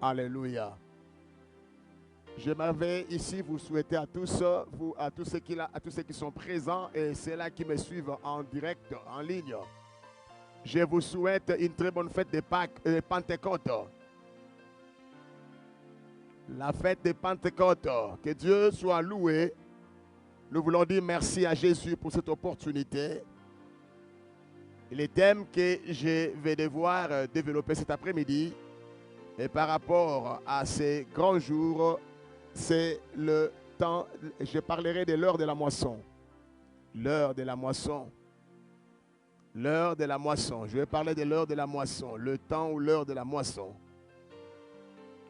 Alléluia. J'aimerais ici vous souhaiter à tous, à tous ceux qui sont présents et ceux-là qui me suivent en direct, en ligne. Je vous souhaite une très bonne fête de Pâques, Pentecôte. La fête de Pentecôte. Que Dieu soit loué. Nous voulons dire merci à Jésus pour cette opportunité. Les thèmes que je vais devoir développer cet après-midi, et par rapport à ces grands jours, c'est le temps, je parlerai de l'heure de la moisson. L'heure de la moisson. L'heure de la moisson. Je vais parler de l'heure de la moisson. Le temps ou l'heure de la moisson.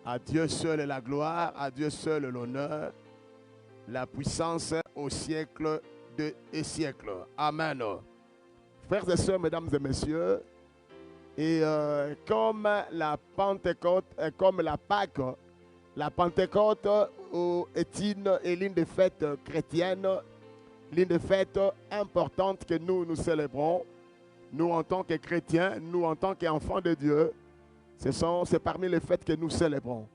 À Dieu seul la gloire, à Dieu seul l'honneur, la puissance au siècle des siècles. Amen. Frères et sœurs, mesdames et messieurs, et comme la Pentecôte, comme la Pâque, la Pentecôte est l'une des fêtes chrétiennes, l'une des fêtes importantes que nous célébrons. Nous en tant que chrétiens, nous en tant qu'enfants de Dieu, c'est parmi les fêtes que nous célébrons.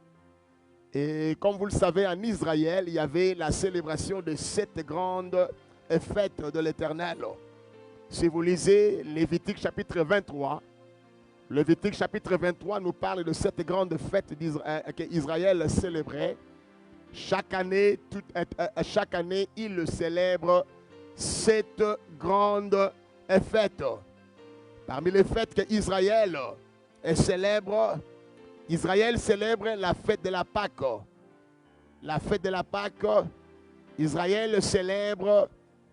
Et comme vous le savez, en Israël, il y avait la célébration de 7 grandes fêtes de l'Éternel. Si vous lisez Lévitique chapitre 23, Lévitique chapitre 23 nous parle de cette grande fête qu'Israël célébrait. Chaque année, il le célèbre, cette grande fête. Parmi les fêtes qu'Israël célèbre, Israël célèbre la fête de la Pâque. La fête de la Pâque, Israël célèbre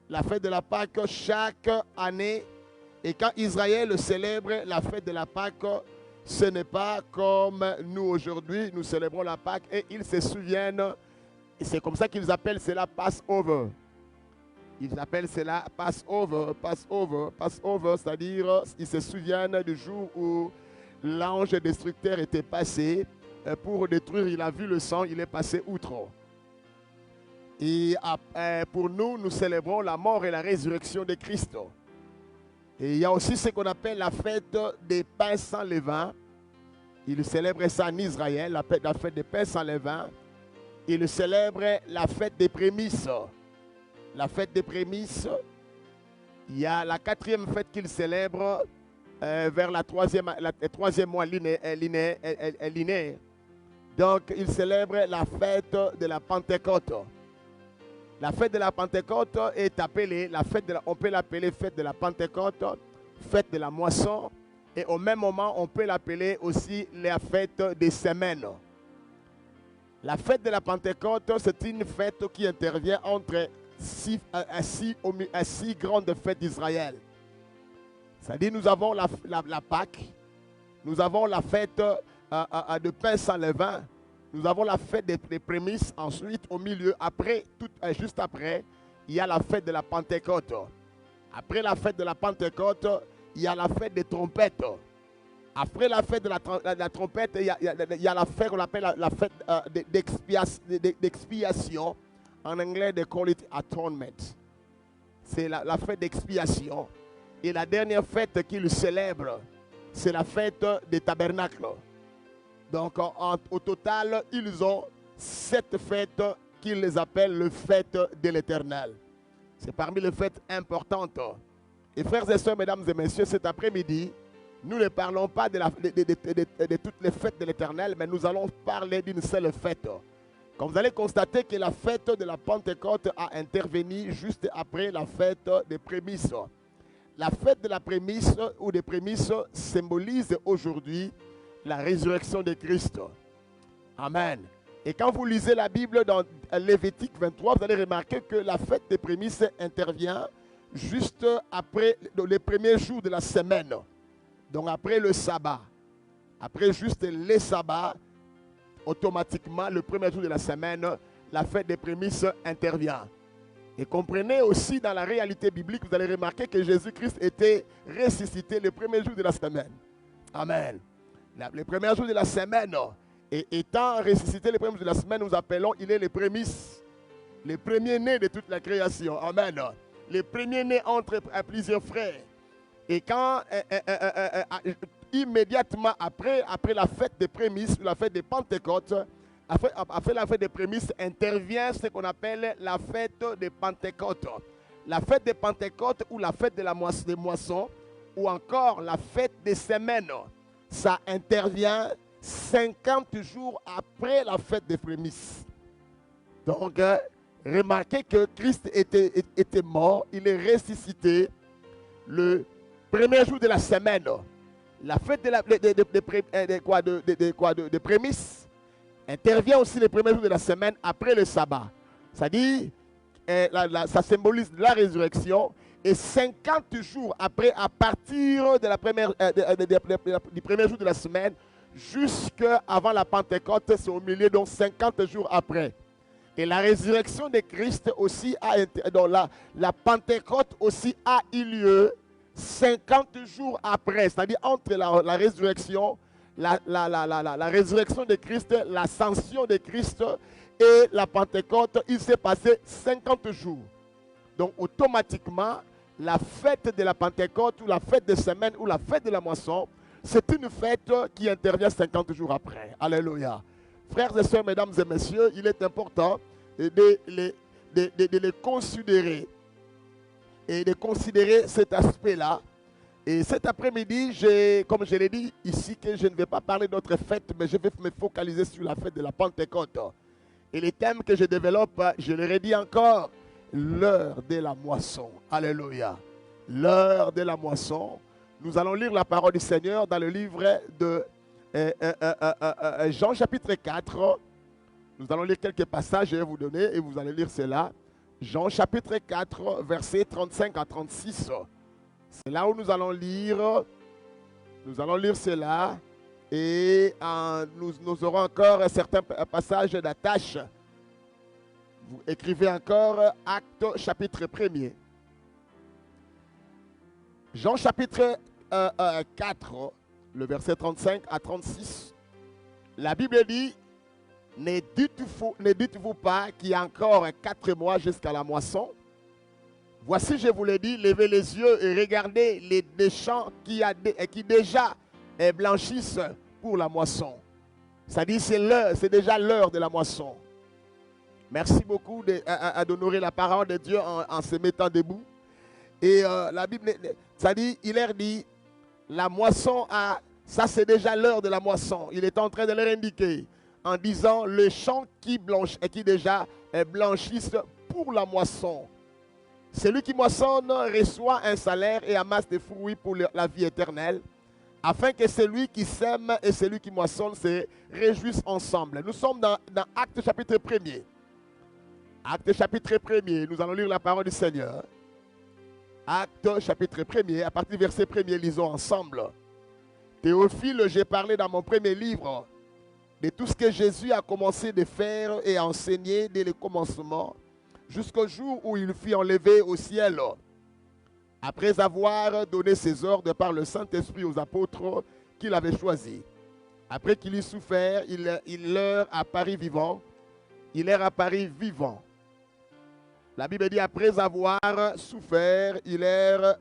la fête de la Pâque chaque année. Et quand Israël célèbre la fête de la Pâque, ce n'est pas comme nous aujourd'hui, nous célébrons la Pâque et ils se souviennent, et c'est comme ça qu'ils appellent cela Passover. Ils appellent cela Passover, c'est-à-dire ils se souviennent du jour où l'ange destructeur était passé pour détruire, il a vu le sang, il est passé outre. Et pour nous, nous célébrons la mort et la résurrection de Christ. Et il y a aussi ce qu'on appelle la fête des pains sans levain. Ils célèbrent ça en Israël, la fête des pains sans levain. Ils célèbrent la fête des prémices. La fête des prémices, il y a la 4e fête qu'ils célèbrent vers le troisième mois linéaire. Donc, ils célèbrent la fête de la Pentecôte. La fête de la Pentecôte est appelée, on peut l'appeler fête de la Pentecôte, fête de la moisson, et au même moment, on peut l'appeler aussi la fête des semaines. La fête de la Pentecôte, c'est une fête qui intervient entre 6 grandes fêtes d'Israël. C'est-à-dire, nous avons la Pâque, nous avons la fête de pain sans levain, nous avons la fête des prémices, ensuite au milieu, juste après, il y a la fête de la Pentecôte. Après la fête de la Pentecôte, il y a la fête des trompettes. Après la fête de la trompette, il y a la fête qu'on appelle la fête d'expiation. En anglais, they call it atonement. C'est la fête d'expiation. Et la dernière fête qu'ils célèbrent, c'est la fête des tabernacles. Donc, au total, ils ont 7 fêtes qu'ils les appellent les fêtes de l'Éternel. C'est parmi les fêtes importantes. Et frères et sœurs, mesdames et messieurs, cet après-midi, nous ne parlons pas de toutes les fêtes de l'Éternel, mais nous allons parler d'une seule fête. Comme vous allez constater que la fête de la Pentecôte a intervenu juste après la fête des prémices. La fête de la prémisse ou des prémices symbolise aujourd'hui la résurrection de Christ. Amen. Et quand vous lisez la Bible dans Lévitique 23, vous allez remarquer que la fête des prémices intervient juste après les premiers jours de la semaine. Donc après le sabbat. Après juste les sabbats, automatiquement, le premier jour de la semaine, la fête des prémices intervient. Et comprenez aussi dans la réalité biblique, vous allez remarquer que Jésus-Christ était ressuscité le premier jour de la semaine. Amen. Le premier jour de la semaine, et étant ressuscité le premier jour de la semaine, nous appelons, il est les prémices, les premiers-nés de toute la création. Amen. Les premiers-nés entre plusieurs frères. Et quand immédiatement après la fête des prémices, la fête des Pentecôtes, après la fête des prémices, intervient ce qu'on appelle la fête des Pentecôtes. La fête des Pentecôtes ou la fête de des moissons, ou encore la fête des semaines. Ça intervient 50 jours après la fête des prémices. Donc, remarquez que Christ était mort, il est ressuscité le premier jour de la semaine. La fête de prémices intervient aussi le premier jour de la semaine après le sabbat. C'est-à-dire, ça symbolise la résurrection. Et 50 jours après, à partir de du premier jour de la semaine, jusqu'avant la Pentecôte, c'est au milieu, donc 50 jours après. Et la résurrection de Christ aussi donc la Pentecôte aussi a eu lieu 50 jours après. C'est-à-dire entre la résurrection, la résurrection de Christ, l'ascension de Christ et la Pentecôte, il s'est passé 50 jours. Donc automatiquement, la fête de la Pentecôte ou la fête de semaine ou la fête de la moisson, c'est une fête qui intervient 50 jours après. Alléluia. Frères et sœurs, mesdames et messieurs, il est important de les considérer et de considérer cet aspect-là. Et cet après-midi, comme je l'ai dit ici, que je ne vais pas parler d'autres fêtes, mais je vais me focaliser sur la fête de la Pentecôte. Et les thèmes que je développe, je le redis encore, l'heure de la moisson. Alléluia. L'heure de la moisson. Nous allons lire la parole du Seigneur dans le livre de Jean chapitre 4. Nous allons lire quelques passages, je vais vous donner et vous allez lire cela. Jean chapitre 4, versets 35 à 36. C'est là où nous allons lire cela. Et nous aurons encore certains passages d'attache. Vous écrivez encore Actes chapitre 1er. Jean chapitre 4, le verset 35 à 36. La Bible dit, ne dites-vous pas qu'il y a encore 4 mois jusqu'à la moisson? Voici, je vous l'ai dit, levez les yeux et regardez les champs qui déjà blanchissent pour la moisson. C'est-à-dire c'est déjà l'heure de la moisson. Merci beaucoup d'honorer la parole de Dieu en se mettant debout. Et la Bible, c'est-à-dire, il leur dit, la moisson, ça c'est déjà l'heure de la moisson. Il est en train de leur indiquer en disant, le champ qui déjà blanchissent pour la moisson. Celui qui moissonne reçoit un salaire et amasse des fruits pour la vie éternelle, afin que celui qui sème et celui qui moissonne se réjouissent ensemble. Nous sommes dans Actes chapitre 1er. Actes chapitre 1er, nous allons lire la parole du Seigneur. Actes chapitre 1er, à partir du verset 1er, lisons ensemble. Théophile, j'ai parlé dans mon premier livre de tout ce que Jésus a commencé de faire et à enseigner dès le commencement, jusqu'au jour où il fut enlevé au ciel. Après avoir donné ses ordres par le Saint-Esprit aux apôtres qu'il avait choisis. Après qu'il eut souffert, il leur apparut vivant. Il leur apparut vivant. La Bible dit, après avoir souffert, il leur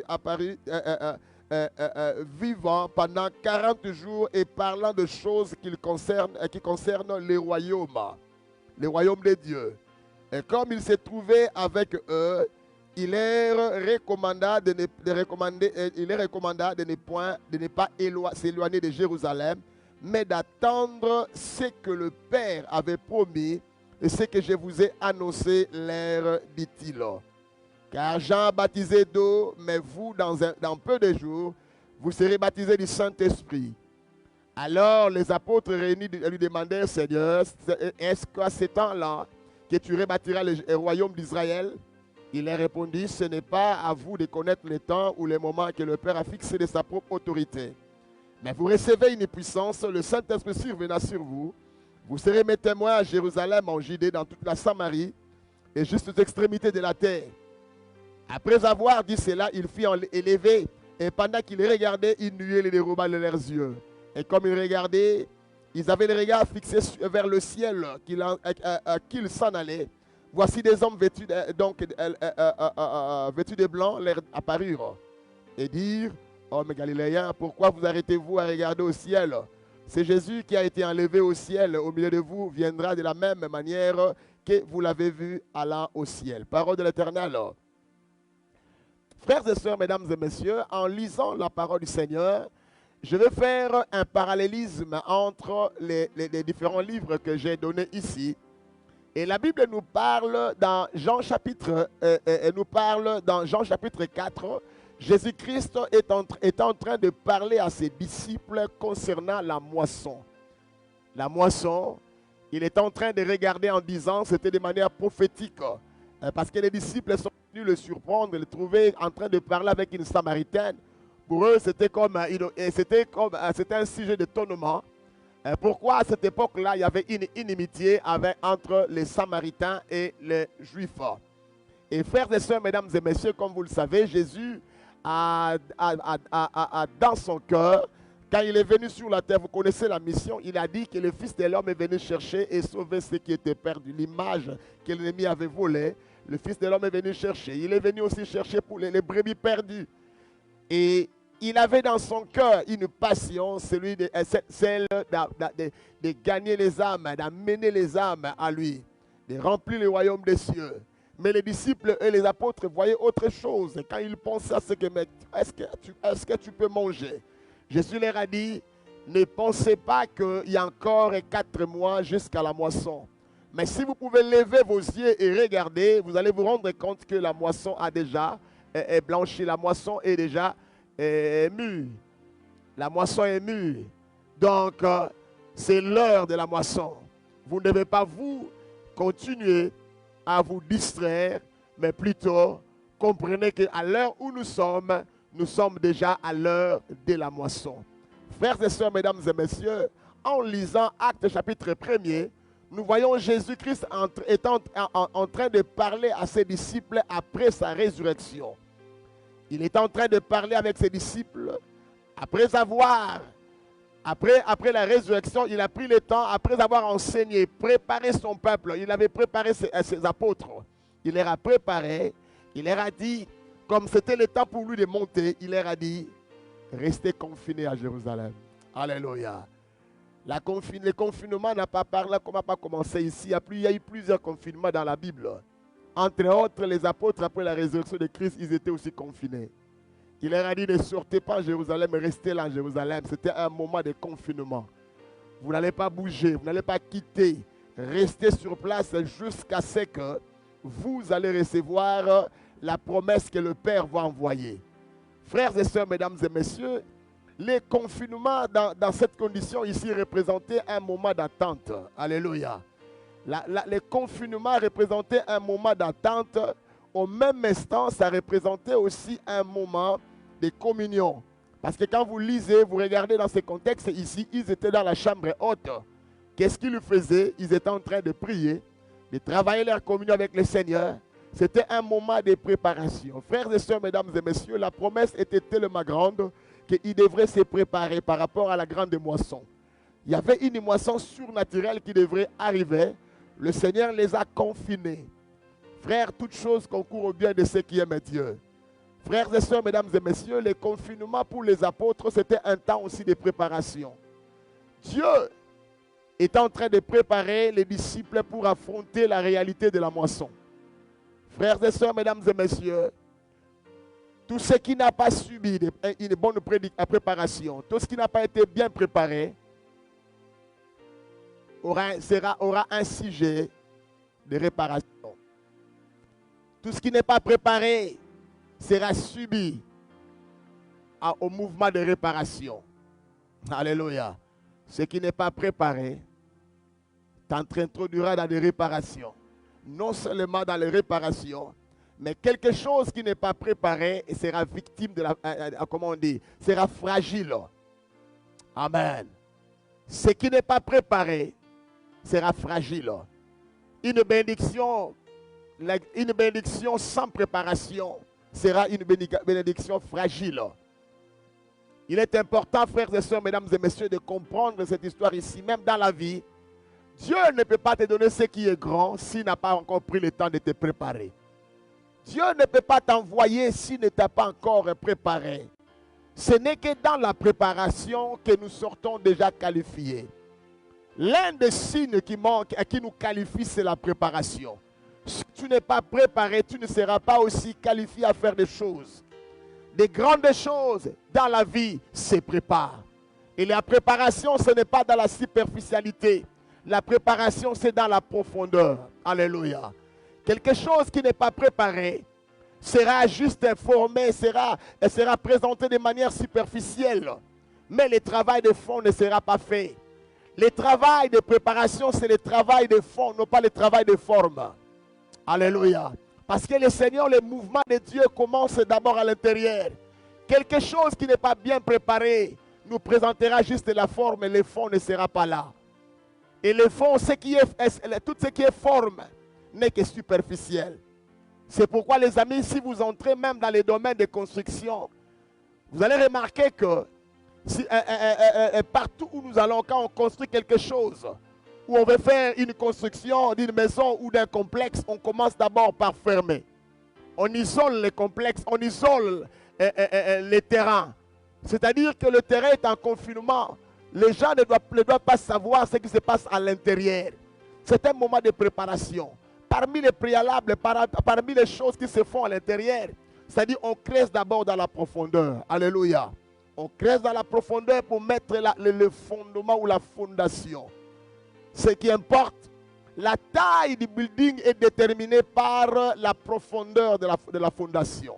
apparut vivant pendant 40 jours et parlant de choses qui concernent les royaumes de Dieu. Et comme il s'est trouvé avec eux, il leur recommanda de ne pas s'éloigner de Jérusalem, mais d'attendre ce que le Père avait promis et ce que je vous ai annoncé, leur dit-il. Car Jean a baptisé d'eau, mais vous, dans peu de jours, vous serez baptisés du Saint-Esprit. Alors les apôtres réunis lui demandèrent, Seigneur, est-ce qu'à ce temps-là, que tu rebâtiras le royaume d'Israël? Il leur répondit, ce n'est pas à vous de connaître le temps ou le moment que le Père a fixé de sa propre autorité. Mais vous recevez une puissance, le Saint-Esprit survenant sur vous. Vous serez mes témoins à Jérusalem, en Judée, dans toute la Samarie et jusqu'aux extrémités de la terre. Après avoir dit cela, il fut élevé et pendant qu'il regardait, il nuait les déroba de leurs yeux. Et comme ils regardaient, ils avaient le regard fixé vers le ciel, qu'ils s'en allaient. Voici des hommes vêtus de blanc leur apparurent et dirent, Hommes galiléens, pourquoi vous arrêtez-vous à regarder au ciel? C'est Jésus qui a été enlevé au ciel. Au milieu de vous viendra de la même manière que vous l'avez vu allant au ciel. Parole de l'Éternel. Frères et sœurs, mesdames et messieurs, en lisant la parole du Seigneur, je vais faire un parallélisme entre les différents livres que j'ai donnés ici. Et la Bible nous parle dans Jean chapitre 4. Jésus-Christ est en train de parler à ses disciples concernant la moisson. La moisson, il est en train de regarder en disant, c'était de manière prophétique, parce que les disciples sont venus le surprendre, le trouver en train de parler avec une Samaritaine. Pour eux, c'était un sujet d'étonnement. Pourquoi à cette époque-là, il y avait une inimitié entre les Samaritains et les Juifs. Et frères et sœurs, mesdames et messieurs, comme vous le savez, Jésus a dans son cœur, quand il est venu sur la terre, vous connaissez la mission, il a dit que le Fils de l'homme est venu chercher et sauver ceux qui étaient perdus. L'image que l'ennemi avait volée, le Fils de l'homme est venu chercher. Il est venu aussi chercher pour les brebis perdues. Et il avait dans son cœur une passion, celle de gagner les âmes, d'amener les âmes à lui, de remplir le royaume des cieux. Mais les disciples et les apôtres voyaient autre chose. Quand ils pensaient à ce que, est-ce que tu peux manger? Jésus leur a dit, ne pensez pas qu'il y a encore 4 mois jusqu'à la moisson. Mais si vous pouvez lever vos yeux et regarder, vous allez vous rendre compte que la moisson a déjà blanchi. La moisson est déjà mûre. La moisson est mûre. Donc, c'est l'heure de la moisson. Vous ne devez pas vous continuer à vous distraire, mais plutôt comprenez qu'à l'heure où nous sommes déjà à l'heure de la moisson. Frères et sœurs, mesdames et messieurs, en lisant Actes chapitre 1er, nous voyons Jésus-Christ étant en train de parler à ses disciples après sa résurrection. Il est en train de parler avec ses disciples après la résurrection, il a pris le temps, après avoir enseigné, préparé son peuple, il avait préparé ses apôtres. Il leur a préparé, il leur a dit, comme c'était le temps pour lui de monter, il leur a dit, restez confinés à Jérusalem. Alléluia. Le confinement n'a pas commencé ici. Il y a eu plusieurs confinements dans la Bible. Entre autres, les apôtres, après la résurrection de Christ, ils étaient aussi confinés. Il leur a dit, ne sortez pas à Jérusalem, mais restez là à Jérusalem. C'était un moment de confinement. Vous n'allez pas bouger, vous n'allez pas quitter. Restez sur place jusqu'à ce que vous allez recevoir la promesse que le Père va envoyer. Frères et sœurs, mesdames et messieurs, les confinements dans cette condition ici représentaient un moment d'attente. Alléluia. Les confinements représentaient un moment d'attente. Au même instant, ça représentait aussi un moment de communion. Parce que quand vous lisez, vous regardez dans ces contextes ici, ils étaient dans la chambre haute. Qu'est-ce qu'ils faisaient? Ils étaient en train de prier, de travailler leur communion avec le Seigneur. C'était un moment de préparation. Frères et sœurs, mesdames et messieurs, la promesse était tellement grande qu'ils devraient se préparer par rapport à la grande moisson. Il y avait une moisson surnaturelle qui devrait arriver. Le Seigneur les a confinés. Frères, toutes choses concourent au bien de ceux qui aiment Dieu. Frères et sœurs, mesdames et messieurs, le confinement pour les apôtres, c'était un temps aussi de préparation. Dieu est en train de préparer les disciples pour affronter la réalité de la moisson. Frères et sœurs, mesdames et messieurs, tout ce qui n'a pas subi une bonne préparation, tout ce qui n'a pas été bien préparé, aura un sujet de réparation. Tout ce qui n'est pas préparé sera subi au mouvement de réparation. Alléluia. Ce qui n'est pas préparé t'introduira dans des réparations. Non seulement dans les réparations, mais quelque chose qui n'est pas préparé sera victime de la, comment on dit, sera fragile. Amen. Ce qui n'est pas préparé sera fragile. Une bénédiction sans préparation sera une bénédiction fragile. Il est important, frères et sœurs, mesdames et messieurs, de comprendre cette histoire ici, même dans la vie. Dieu ne peut pas te donner ce qui est grand s'il n'a pas encore pris le temps de te préparer. Dieu ne peut pas t'envoyer s'il ne t'a pas encore préparé. Ce n'est que dans la préparation que nous sortons déjà qualifiés. L'un des signes qui manque et qui nous qualifie, c'est la préparation. Si tu n'es pas préparé, tu ne seras pas aussi qualifié à faire des choses. Des grandes choses dans la vie se préparent. Et la préparation, ce n'est pas dans la superficialité. La préparation, c'est dans la profondeur. Alléluia. Quelque chose qui n'est pas préparé sera juste informé, sera présenté de manière superficielle. Mais le travail de fond ne sera pas fait. Le travail de préparation, c'est le travail de fond, non pas le travail de forme. Alléluia. Parce que le Seigneur, le mouvement de Dieu commence d'abord à l'intérieur. Quelque chose qui n'est pas bien préparé nous présentera juste la forme et le fond ne sera pas là. Et le fond, tout ce qui est forme n'est que superficiel. C'est pourquoi les amis, si vous entrez même dans les domaines de construction, vous allez remarquer que partout où nous allons, quand on construit quelque chose, où on veut faire une construction d'une maison ou d'un complexe, on commence d'abord par fermer. On isole les complexes, on isole les terrains. C'est-à-dire que le terrain est en confinement. Les gens ne doivent pas savoir ce qui se passe à l'intérieur. C'est un moment de préparation. Parmi les préalables, parmi les choses qui se font à l'intérieur, c'est-à-dire on creuse d'abord dans la profondeur. Alléluia. On creuse dans la profondeur pour mettre le fondement ou la fondation. Ce qui importe, la taille du building est déterminée par la profondeur de la fondation.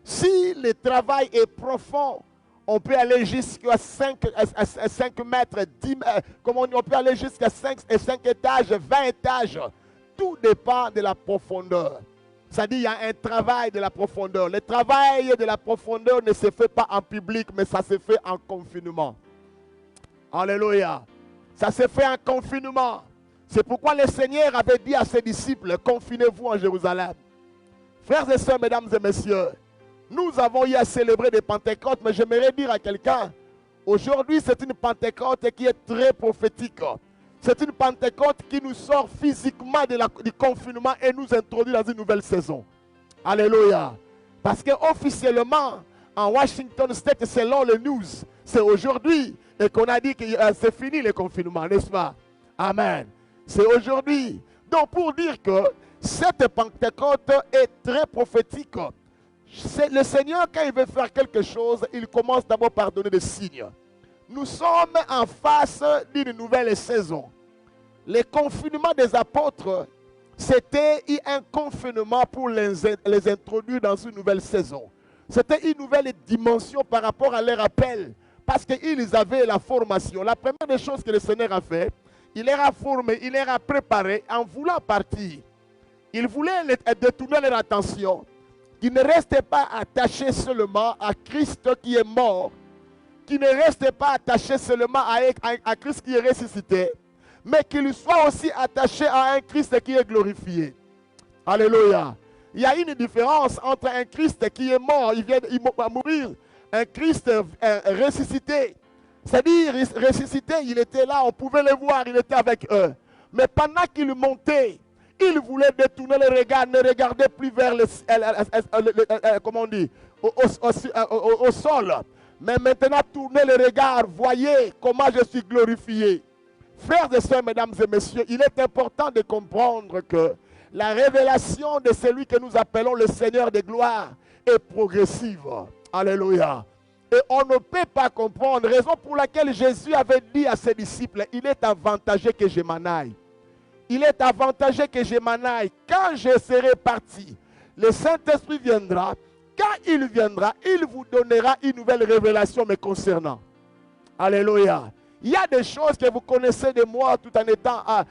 Si le travail est profond, on peut aller jusqu'à 5 mètres, 10 mètres, on peut aller jusqu'à 5 étages, 20 étages. Tout dépend de la profondeur. C'est-à-dire qu'il y a un travail de la profondeur. Le travail de la profondeur ne se fait pas en public, mais ça se fait en confinement. Alléluia. Ça se fait en confinement. C'est pourquoi le Seigneur avait dit à ses disciples, confinez-vous en Jérusalem. Frères et sœurs, mesdames et messieurs, nous avons eu à célébrer des Pentecôtes, mais j'aimerais dire à quelqu'un, aujourd'hui c'est une Pentecôte qui est très prophétique. C'est une Pentecôte qui nous sort physiquement du confinement et nous introduit dans une nouvelle saison. Alléluia. Parce qu'officiellement, en Washington State, selon les news, c'est aujourd'hui et qu'on a dit que c'est fini le confinement, n'est-ce pas? Amen. C'est aujourd'hui. Donc pour dire que cette Pentecôte est très prophétique. Le Seigneur, quand il veut faire quelque chose, il commence d'abord par donner des signes. Nous sommes en face d'une nouvelle saison. Le confinement des apôtres, c'était un confinement pour les introduire dans une nouvelle saison. C'était une nouvelle dimension par rapport à leur appel. Parce qu'ils avaient la formation. La première des choses que le Seigneur a fait, il leur a formé, il leur a préparé en voulant partir. Il voulait détourner leur attention. Qu'ils ne restaient pas attachés seulement à Christ qui est mort. Qui ne restent pas attachés seulement à Christ qui est ressuscité, mais qu'ils soient aussi attachés à un Christ qui est glorifié. Alléluia. Il y a une différence entre un Christ qui est mort, il va mourir, un Christ ressuscité. C'est-à-dire, ressuscité, il était là, on pouvait le voir, il était avec eux. Mais pendant qu'il montait, il voulait détourner le regard, ne regardait plus vers comment on dit, au sol. Mais maintenant, tournez le regard, voyez comment je suis glorifié. Frères et sœurs, mesdames et messieurs, il est important de comprendre que la révélation de celui que nous appelons le Seigneur de gloire est progressive. Alléluia. Et on ne peut pas comprendre, raison pour laquelle Jésus avait dit à ses disciples, il est avantageux que je m'en aille. Il est avantageux que je m'en aille. Quand je serai parti, le Saint-Esprit viendra. Quand il viendra, il vous donnera une nouvelle révélation me concernant. Alléluia. Il y a des choses que vous connaissez de moi tout en étant à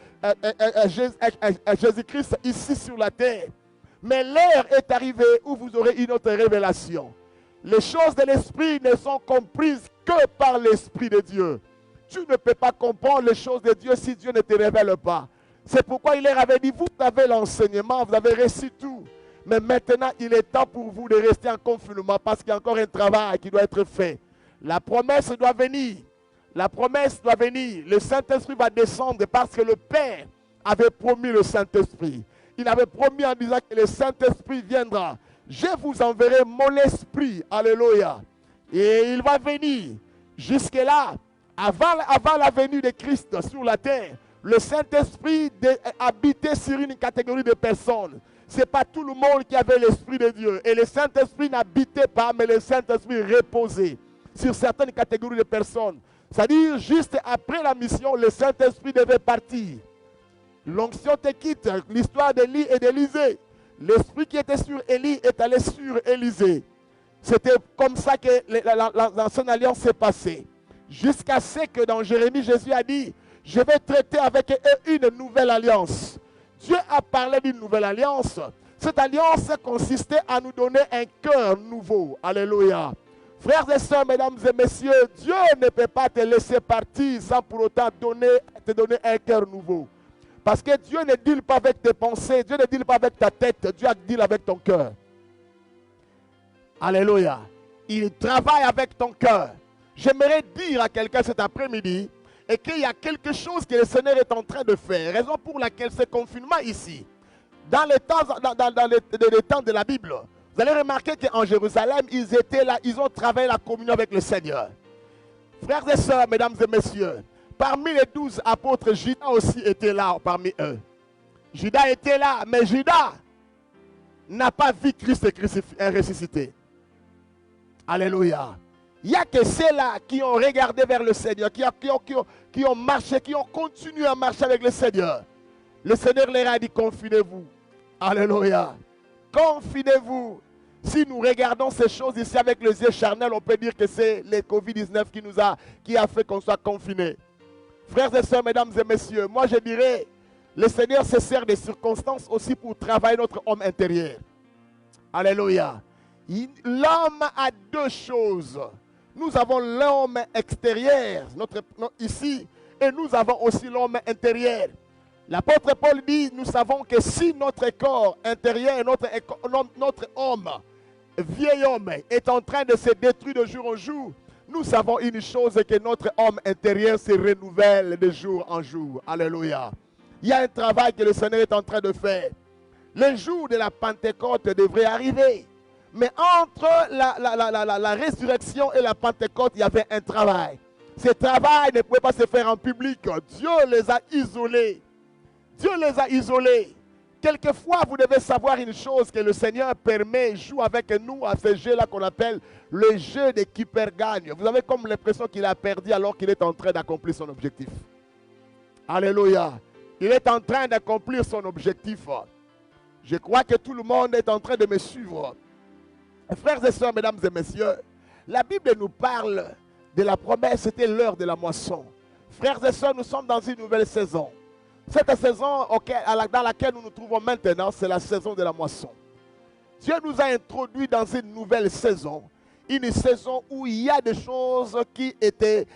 Jésus-Christ ici sur la terre. Mais l'heure est arrivée où vous aurez une autre révélation. Les choses de l'Esprit ne sont comprises que par l'Esprit de Dieu. Tu ne peux pas comprendre les choses de Dieu si Dieu ne te révèle pas. C'est pourquoi il leur avait dit, vous avez l'enseignement, vous avez reçu tout. Mais maintenant, il est temps pour vous de rester en confinement parce qu'il y a encore un travail qui doit être fait. La promesse doit venir. La promesse doit venir. Le Saint-Esprit va descendre parce que le Père avait promis le Saint-Esprit. Il avait promis en disant que le Saint-Esprit viendra. Je vous enverrai mon esprit. Alléluia. Et il va venir. Jusque-là, avant la venue de Christ sur la terre, le Saint-Esprit habitait sur une catégorie de personnes. Ce n'est pas tout le monde qui avait l'Esprit de Dieu. Et le Saint-Esprit n'habitait pas, mais le Saint-Esprit reposait sur certaines catégories de personnes. C'est-à-dire, juste après la mission, le Saint-Esprit devait partir. L'onction te quitte, l'histoire d'Élie et d'Élisée. L'Esprit qui était sur Élie est allé sur Élisée. C'était comme ça que l'ancienne alliance s'est passée. Jusqu'à ce que dans Jérémie, Jésus a dit, je vais traiter avec eux une nouvelle alliance. Dieu a parlé d'une nouvelle alliance. Cette alliance consistait à nous donner un cœur nouveau. Alléluia. Frères et sœurs, mesdames et messieurs, Dieu ne peut pas te laisser partir sans pour autant te donner un cœur nouveau. Parce que Dieu ne deal pas avec tes pensées, Dieu ne deal pas avec ta tête, Dieu deal avec ton cœur. Alléluia. Il travaille avec ton cœur. J'aimerais dire à quelqu'un cet après-midi et qu'il y a quelque chose que le Seigneur est en train de faire. Raison pour laquelle ce confinement ici, dans les temps de la Bible, vous allez remarquer qu'en Jérusalem, ils étaient là, ils ont travaillé la communion avec le Seigneur. Frères et sœurs, mesdames et messieurs, parmi les 12 apôtres, Judas aussi était là parmi eux. Judas était là, mais Judas n'a pas vu Christ ressuscité. Alléluia. Il n'y a que ceux-là qui ont regardé vers le Seigneur, qui ont marché, qui ont continué à marcher avec le Seigneur. Le Seigneur leur a dit, confinez-vous. Alléluia. Confinez-vous. Si nous regardons ces choses ici avec les yeux charnels, on peut dire que c'est le Covid-19 qui a fait qu'on soit confinés. Frères et sœurs, mesdames et messieurs, moi je dirais, le Seigneur se sert des circonstances aussi pour travailler notre homme intérieur. Alléluia. L'homme a deux choses. Nous avons l'homme extérieur, ici, et nous avons aussi l'homme intérieur. L'apôtre Paul dit, nous savons que si notre corps intérieur, notre homme, vieil homme, est en train de se détruire de jour en jour, nous savons une chose, que notre homme intérieur se renouvelle de jour en jour. Alléluia. Il y a un travail que le Seigneur est en train de faire. Le jour de la Pentecôte devrait arriver. Mais entre la résurrection et la Pentecôte, il y avait un travail. Ce travail ne pouvait pas se faire en public. Dieu les a isolés. Dieu les a isolés. Quelquefois, vous devez savoir une chose, que le Seigneur joue avec nous à ce jeu-là qu'on appelle le jeu de qui perd gagne. Vous avez comme l'impression qu'il a perdu alors qu'il est en train d'accomplir son objectif. Alléluia. Il est en train d'accomplir son objectif. Je crois que tout le monde est en train de me suivre. Frères et sœurs, mesdames et messieurs, la Bible nous parle de la promesse, c'était l'heure de la moisson. Frères et sœurs, nous sommes dans une nouvelle saison. Cette saison dans laquelle nous nous trouvons maintenant, c'est la saison de la moisson. Dieu nous a introduits dans une nouvelle saison. Une saison où il y a des choses qui étaient,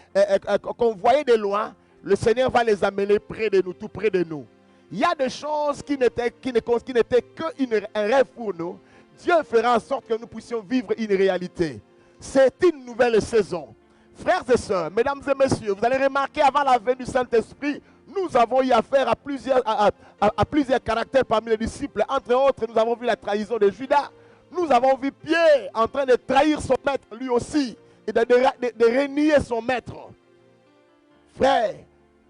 qu'on voyait de loin. Le Seigneur va les amener près de nous, tout près de nous. Il y a des choses qui n'étaient qu'un rêve pour nous. Dieu fera en sorte que nous puissions vivre une réalité. C'est une nouvelle saison. Frères et sœurs, mesdames et messieurs, vous allez remarquer avant la venue du Saint-Esprit, nous avons eu affaire à plusieurs caractères parmi les disciples. Entre autres, nous avons vu la trahison de Judas. Nous avons vu Pierre en train de trahir son maître, lui aussi, et de renier son maître. Frère,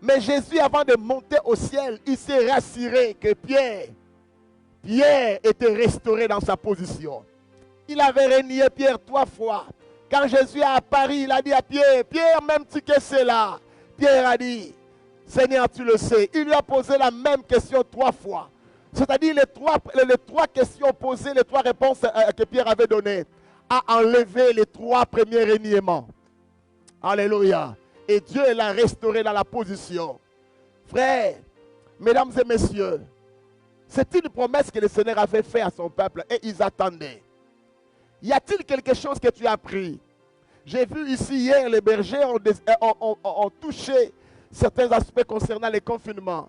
mais Jésus, avant de monter au ciel, il s'est rassuré que Pierre était restauré dans sa position. Il avait renié Pierre 3 fois. Quand Jésus est apparu, il a dit à Pierre, Pierre, même tu que c'est là. Pierre a dit, Seigneur, tu le sais. Il lui a posé la même question 3 fois. C'est-à-dire les trois questions posées, les 3 réponses que Pierre avait données, a enlevé les 3 premiers reniements. Alléluia. Et Dieu l'a restauré dans la position. Frères, mesdames et messieurs, c'est une promesse que le Seigneur avait faite à son peuple et ils attendaient. Y a-t-il quelque chose que tu as appris? J'ai vu ici hier, les bergers ont touché certains aspects concernant les confinements.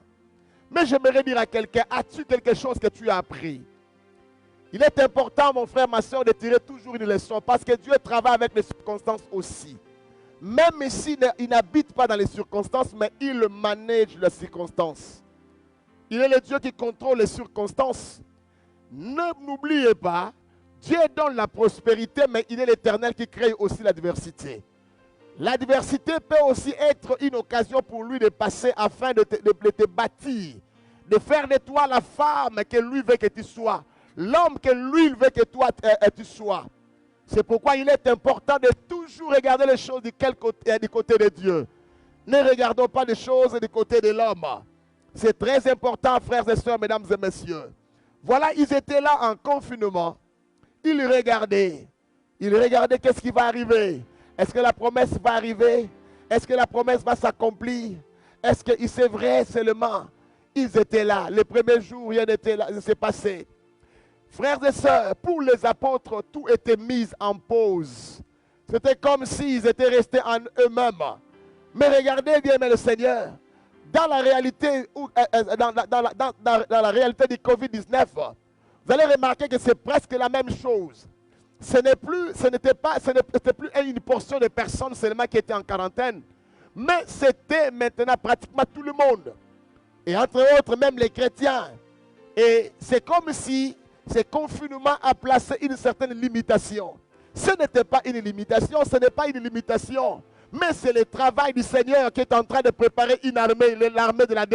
Mais j'aimerais dire à quelqu'un, as-tu quelque chose que tu as appris? Il est important, mon frère, ma soeur, de tirer toujours une leçon parce que Dieu travaille avec les circonstances aussi. Même ici, il n'habite pas dans les circonstances, mais il manage les circonstances. Il est le Dieu qui contrôle les circonstances. N'oubliez pas, Dieu donne la prospérité, mais il est l'Éternel qui crée aussi l'adversité. L'adversité peut aussi être une occasion pour lui de passer afin de te bâtir, de faire de toi la femme que lui veut que tu sois, l'homme que lui veut que toi tu sois. C'est pourquoi il est important de toujours regarder les choses du côté de Dieu. Ne regardons pas les choses du côté de l'homme. C'est très important, frères et sœurs, mesdames et messieurs. Voilà, ils étaient là en confinement. Ils regardaient. Ils regardaient qu'est-ce qui va arriver. Est-ce que la promesse va arriver? Est-ce que la promesse va s'accomplir? Est-ce que c'est vrai seulement? Ils étaient là. Les premiers jours, rien ne s'est passé. Frères et sœurs, pour les apôtres, tout était mis en pause. C'était comme s'ils étaient restés en eux-mêmes. Mais regardez bien, mais le Seigneur, dans la réalité, dans la réalité du Covid-19, vous allez remarquer que c'est presque la même chose. Ce n'était plus une portion de personnes seulement qui étaient en quarantaine, mais c'était maintenant pratiquement tout le monde. Et entre autres, même les chrétiens. Et c'est comme si ce confinement a placé une certaine limitation. Ce n'était pas une limitation, ce n'est pas une limitation. Mais c'est le travail du Seigneur qui est en train de préparer une armée, l'armée de la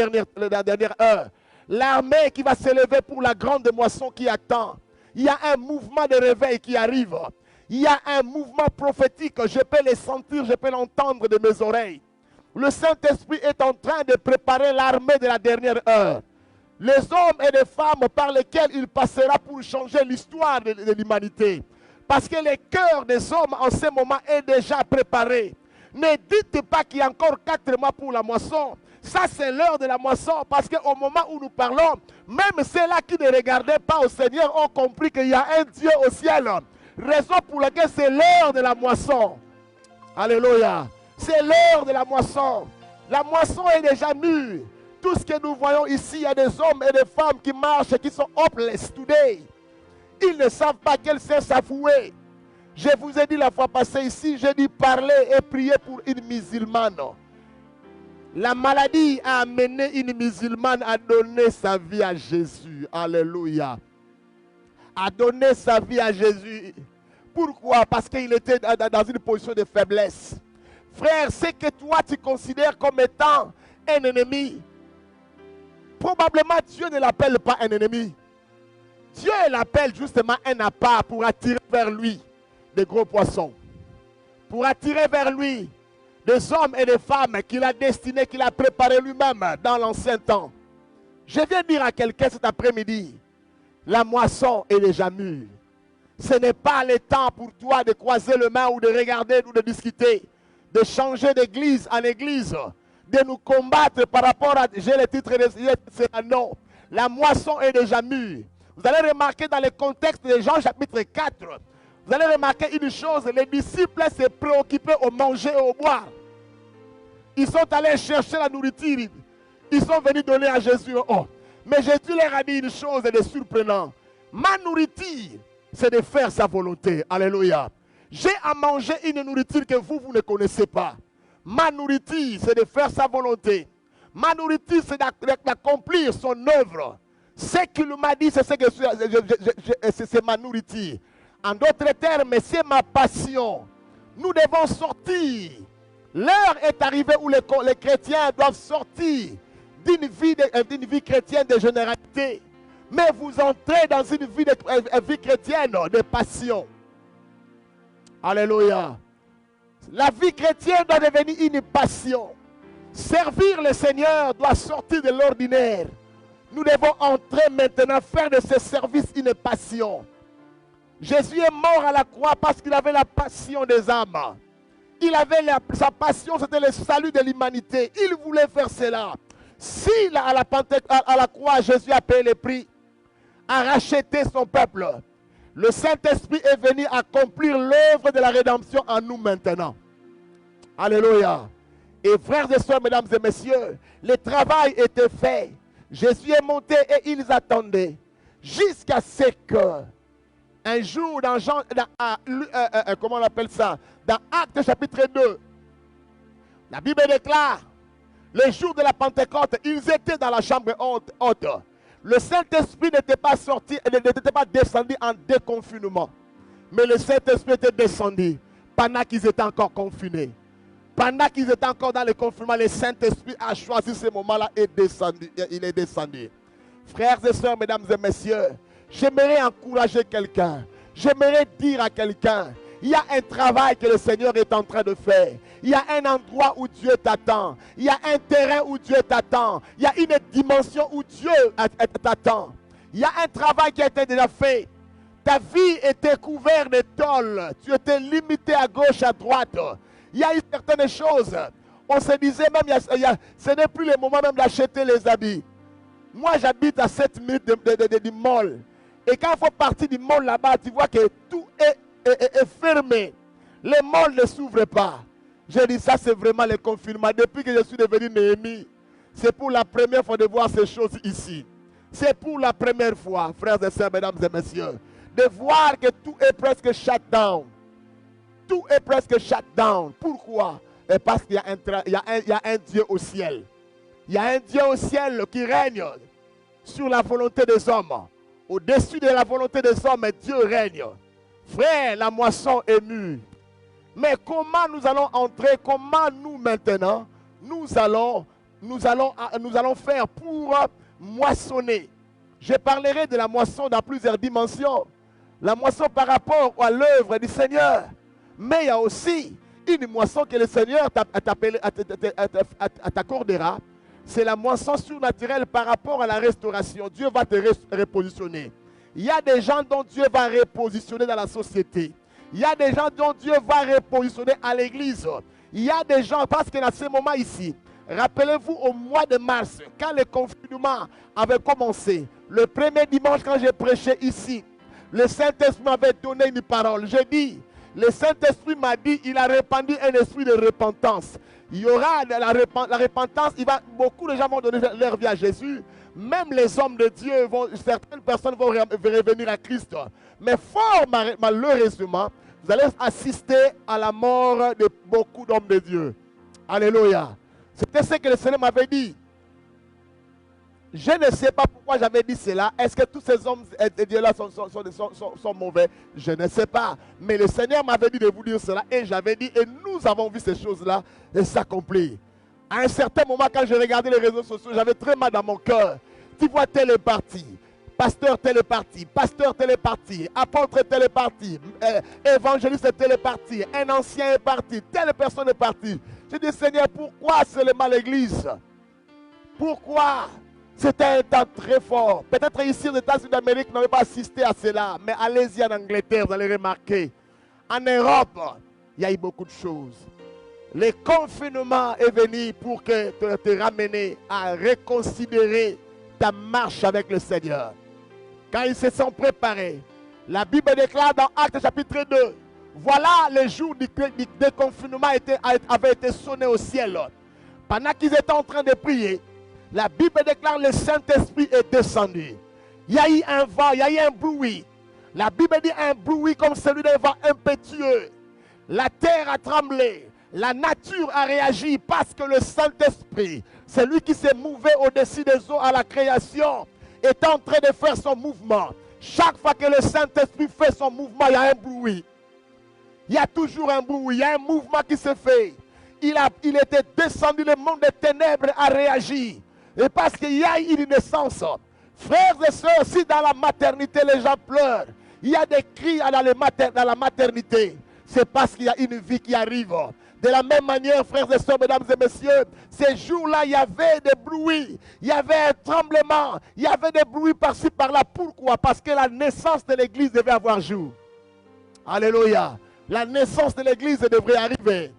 dernière heure. L'armée qui va s'élever pour la grande moisson qui attend. Il y a un mouvement de réveil qui arrive. Il y a un mouvement prophétique. Je peux le sentir, je peux l'entendre de mes oreilles. Le Saint-Esprit est en train de préparer l'armée de la dernière heure. Les hommes et les femmes par lesquels il passera pour changer l'histoire de l'humanité. Parce que le cœur des hommes en ce moment est déjà préparé. Ne dites pas qu'il y a encore 4 mois pour la moisson. Ça, c'est l'heure de la moisson. Parce qu'au moment où nous parlons, même ceux-là qui ne regardaient pas au Seigneur ont compris qu'il y a un Dieu au ciel. Raison pour laquelle c'est l'heure de la moisson. Alléluia. C'est l'heure de la moisson. La moisson est déjà mûre. Tout ce que nous voyons ici, il y a des hommes et des femmes qui marchent et qui sont hopeless today. Ils ne savent pas quel c'est s'avouer. Je vous ai dit la fois passée ici, j'ai dit parler et prier pour une musulmane. La maladie a amené une musulmane à donner sa vie à Jésus. Alléluia. À donner sa vie à Jésus. Pourquoi? Parce qu'il était dans une position de faiblesse. Frère, ce que toi tu considères comme étant un ennemi, probablement Dieu ne l'appelle pas un ennemi. Dieu l'appelle justement un appât pour attirer vers lui des gros poissons. Pour attirer vers lui des hommes et des femmes qu'il a destinés, qu'il a préparés lui-même dans l'ancien temps. Je viens dire à quelqu'un cet après-midi, la moisson est déjà mûre. Ce n'est pas le temps pour toi de croiser les mains ou de regarder ou de discuter, de changer d'église en église, de nous combattre par rapport à... J'ai le titre de non. La moisson est déjà mûre. Vous allez remarquer dans le contexte de Jean chapitre 4, vous allez remarquer une chose, les disciples se préoccupaient au manger et au boire. Ils sont allés chercher la nourriture. Ils sont venus donner à Jésus. Oh. Mais Jésus leur a dit une chose de surprenant. Ma nourriture, c'est de faire sa volonté. Alléluia. J'ai à manger une nourriture que vous ne connaissez pas. Ma nourriture, c'est de faire sa volonté. Ma nourriture, c'est d'accomplir son œuvre. Ce qu'il m'a dit, c'est ce que c'est ma nourriture. En d'autres termes, c'est ma passion. Nous devons sortir. L'heure est arrivée où les chrétiens doivent sortir d'une vie chrétienne de généralité. Mais vous entrez dans une vie chrétienne de passion. Alléluia. La vie chrétienne doit devenir une passion. Servir le Seigneur doit sortir de l'ordinaire. Nous devons entrer maintenant, faire de ce service une passion. Jésus est mort à la croix parce qu'il avait la passion des âmes. Il avait sa passion, c'était le salut de l'humanité. Il voulait faire cela. Si à la croix, Jésus a payé le prix, a racheté son peuple, le Saint-Esprit est venu accomplir l'œuvre de la rédemption en nous maintenant. Alléluia. Et frères et sœurs, mesdames et messieurs, le travail était fait. Jésus est monté et ils attendaient. Jusqu'à ce que, un jour, comment on appelle ça? Dans Actes chapitre 2, la Bible déclare, le jour de la Pentecôte, ils étaient dans la chambre haute. Le Saint-Esprit n'était pas sorti, n'était pas descendu en déconfinement. Mais le Saint-Esprit était descendu pendant qu'ils étaient encore confinés. Pendant qu'ils étaient encore dans le confinement, le Saint-Esprit a choisi ce moment-là et il est descendu. Frères et sœurs, mesdames et messieurs, j'aimerais encourager quelqu'un. J'aimerais dire à quelqu'un, il y a un travail que le Seigneur est en train de faire. Il y a un endroit où Dieu t'attend. Il y a un terrain où Dieu t'attend. Il y a une dimension où Dieu t'attend. Il y a un travail qui a été déjà fait. Ta vie était couverte de tôle. Tu étais limité à gauche, à droite. Il y a eu certaines choses. On se disait même, ce n'est plus le moment même d'acheter les habits. Moi, j'habite à 7 minutes du mall. Et quand il faut partir du mall là-bas, tu vois que tout est fermé. Les malls ne s'ouvrent pas. J'ai dit, ça c'est vraiment le confinement. Depuis que je suis devenu Néhémie, c'est pour la première fois de voir ces choses ici. C'est pour la première fois, frères et sœurs, mesdames et messieurs, de voir que tout est presque shut down. Tout est presque shut down. Pourquoi? Parce qu'il y a un Dieu au ciel. Il y a un Dieu au ciel qui règne sur la volonté des hommes. Au-dessus de la volonté des hommes, Dieu règne. Frère, la moisson est mûre. Mais comment nous allons entrer? Comment nous maintenant, nous allons faire pour moissonner? Je parlerai de la moisson dans plusieurs dimensions. La moisson par rapport à l'œuvre du Seigneur. Mais il y a aussi une moisson que le Seigneur t'accordera. C'est la moisson surnaturelle par rapport à la restauration. Dieu va te repositionner. Il y a des gens dont Dieu va repositionner dans la société. Il y a des gens dont Dieu va repositionner à l'église. Il y a des gens, parce que dans ce moment ici, rappelez-vous au mois de mars, quand le confinement avait commencé, le premier dimanche quand j'ai prêché ici, le Saint-Esprit m'avait donné une parole. J'ai dit, le Saint-Esprit m'a dit, il a répandu un esprit de repentance. Il y aura de la repentance, beaucoup de gens vont donner leur vie à Jésus. Même les hommes de Dieu, certaines personnes vont revenir à Christ. Mais fort malheureusement, vous allez assister à la mort de beaucoup d'hommes de Dieu. Alléluia. C'était ce que le Seigneur m'avait dit. Je ne sais pas pourquoi j'avais dit cela. Est-ce que tous ces hommes de Dieu-là sont mauvais? Je ne sais pas. Mais le Seigneur m'avait dit de vous dire cela. Et j'avais dit, et nous avons vu ces choses-là s'accomplir. À un certain moment, quand je regardais les réseaux sociaux, j'avais très mal dans mon cœur. Tu vois, tel est parti. Pasteur tel est parti. Pasteur tel est parti. Apôtre tel est parti. Évangéliste tel est parti. Un ancien est parti. Telle personne est partie. Je dis, Seigneur, pourquoi seulement l'église? Pourquoi? C'était un temps très fort. Peut-être ici aux États-Unis d'Amérique, vous n'avez pas assisté à cela. Mais allez-y en Angleterre, vous allez remarquer. En Europe, il y a eu beaucoup de choses. Le confinement est venu pour te ramener à reconsidérer ta marche avec le Seigneur. Quand ils se sont préparés, la Bible déclare dans Actes chapitre 2, voilà le jour du déconfinement avait été sonné au ciel. Pendant qu'ils étaient en train de prier, la Bible déclare que le Saint-Esprit est descendu. Il y a eu un vent, il y a eu un bruit. La Bible dit un bruit comme celui d'un vent impétueux. La terre a tremblé. La nature a réagi parce que le Saint-Esprit, celui qui s'est mouvé au-dessus des eaux à la création, est en train de faire son mouvement. Chaque fois que le Saint-Esprit fait son mouvement, il y a un bruit. Il y a toujours un bruit, il y a un mouvement qui se fait. Il était descendu, le monde des ténèbres a réagi. Et parce qu'il y a une naissance. Frères et sœurs, si dans la maternité les gens pleurent, il y a des cris dans la maternité, c'est parce qu'il y a une vie qui arrive. De la même manière, frères et sœurs, mesdames et messieurs, ces jours-là, il y avait des bruits, il y avait un tremblement, il y avait des bruits par-ci, par-là. Pourquoi? Parce que la naissance de l'Église devait avoir jour. Alléluia. La naissance de l'Église devrait arriver.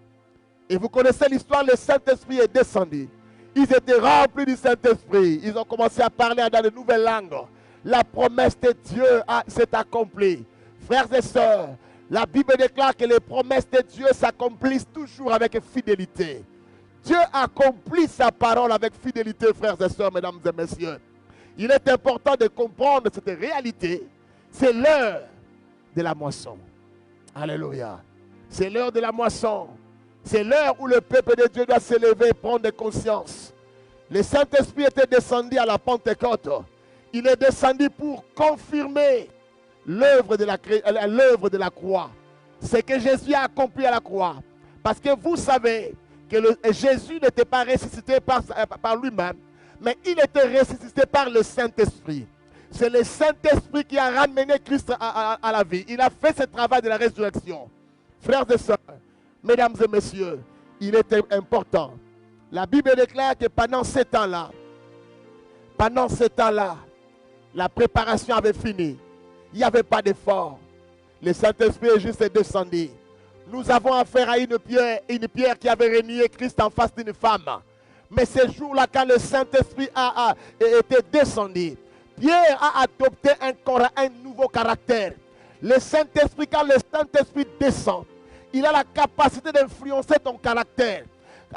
Et vous connaissez l'histoire, le Saint-Esprit est descendu. Ils étaient remplis du Saint-Esprit. Ils ont commencé à parler dans de nouvelles langues. La promesse de Dieu s'est accomplie. Frères et sœurs, la Bible déclare que les promesses de Dieu s'accomplissent toujours avec fidélité. Dieu accomplit sa parole avec fidélité, frères et sœurs, mesdames et messieurs. Il est important de comprendre cette réalité. C'est l'heure de la moisson. Alléluia. C'est l'heure de la moisson. C'est l'heure où le peuple de Dieu doit s'élever et prendre conscience. Le Saint-Esprit était descendu à la Pentecôte. Il est descendu pour confirmer l'œuvre de la croix. Ce que Jésus a accompli à la croix. Parce que vous savez que Jésus n'était pas ressuscité par lui-même, mais il était ressuscité par le Saint-Esprit. C'est le Saint-Esprit qui a ramené Christ à la vie. Il a fait ce travail de la résurrection. Frères et sœurs, mesdames et messieurs, il était important. La Bible déclare que pendant ce temps-là, la préparation avait fini. Il n'y avait pas d'effort. Le Saint-Esprit est juste descendu. Nous avons affaire à une pierre qui avait renié Christ en face d'une femme. Mais ce jour-là, quand le Saint-Esprit a été descendu, Pierre a adopté un nouveau caractère. Le Saint-Esprit, quand le Saint-Esprit descend, il a la capacité d'influencer ton caractère.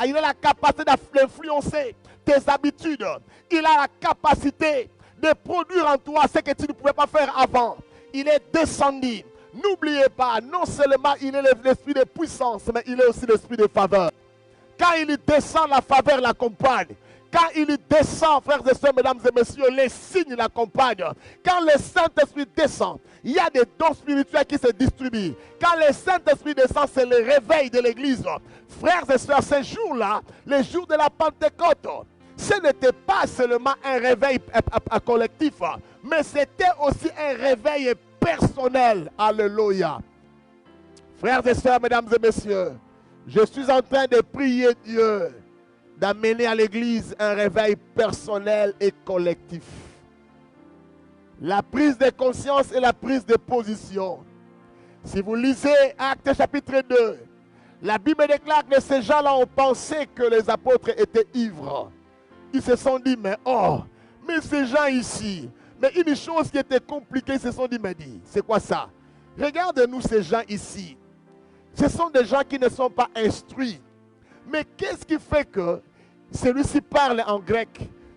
Il a la capacité d'influencer tes habitudes. Il a la capacité de produire en toi ce que tu ne pouvais pas faire avant. Il est descendu. N'oubliez pas, non seulement il est l'esprit de puissance, mais il est aussi l'esprit de faveur. Quand il descend, la faveur l'accompagne. Quand il descend, frères et sœurs, mesdames et messieurs, les signes l'accompagnent. Quand le Saint-Esprit descend, il y a des dons spirituels qui se distribuent. Quand le Saint-Esprit descend, c'est le réveil de l'Église. Frères et sœurs, ce jour-là, le jour de la Pentecôte, ce n'était pas seulement un réveil collectif, mais c'était aussi un réveil personnel. Alléluia. Frères et sœurs, mesdames et messieurs, je suis en train de prier Dieu d'amener à l'Église un réveil personnel et collectif. La prise de conscience et la prise de position. Si vous lisez Actes chapitre 2, la Bible déclare que ces gens-là ont pensé que les apôtres étaient ivres. Ils se sont dit, mais ces gens ici, mais une chose qui était compliquée, ils se sont dit, mais c'est quoi ça? Regardez-nous ces gens ici. Ce sont des gens qui ne sont pas instruits. Mais qu'est-ce qui fait que celui-ci parle en grec,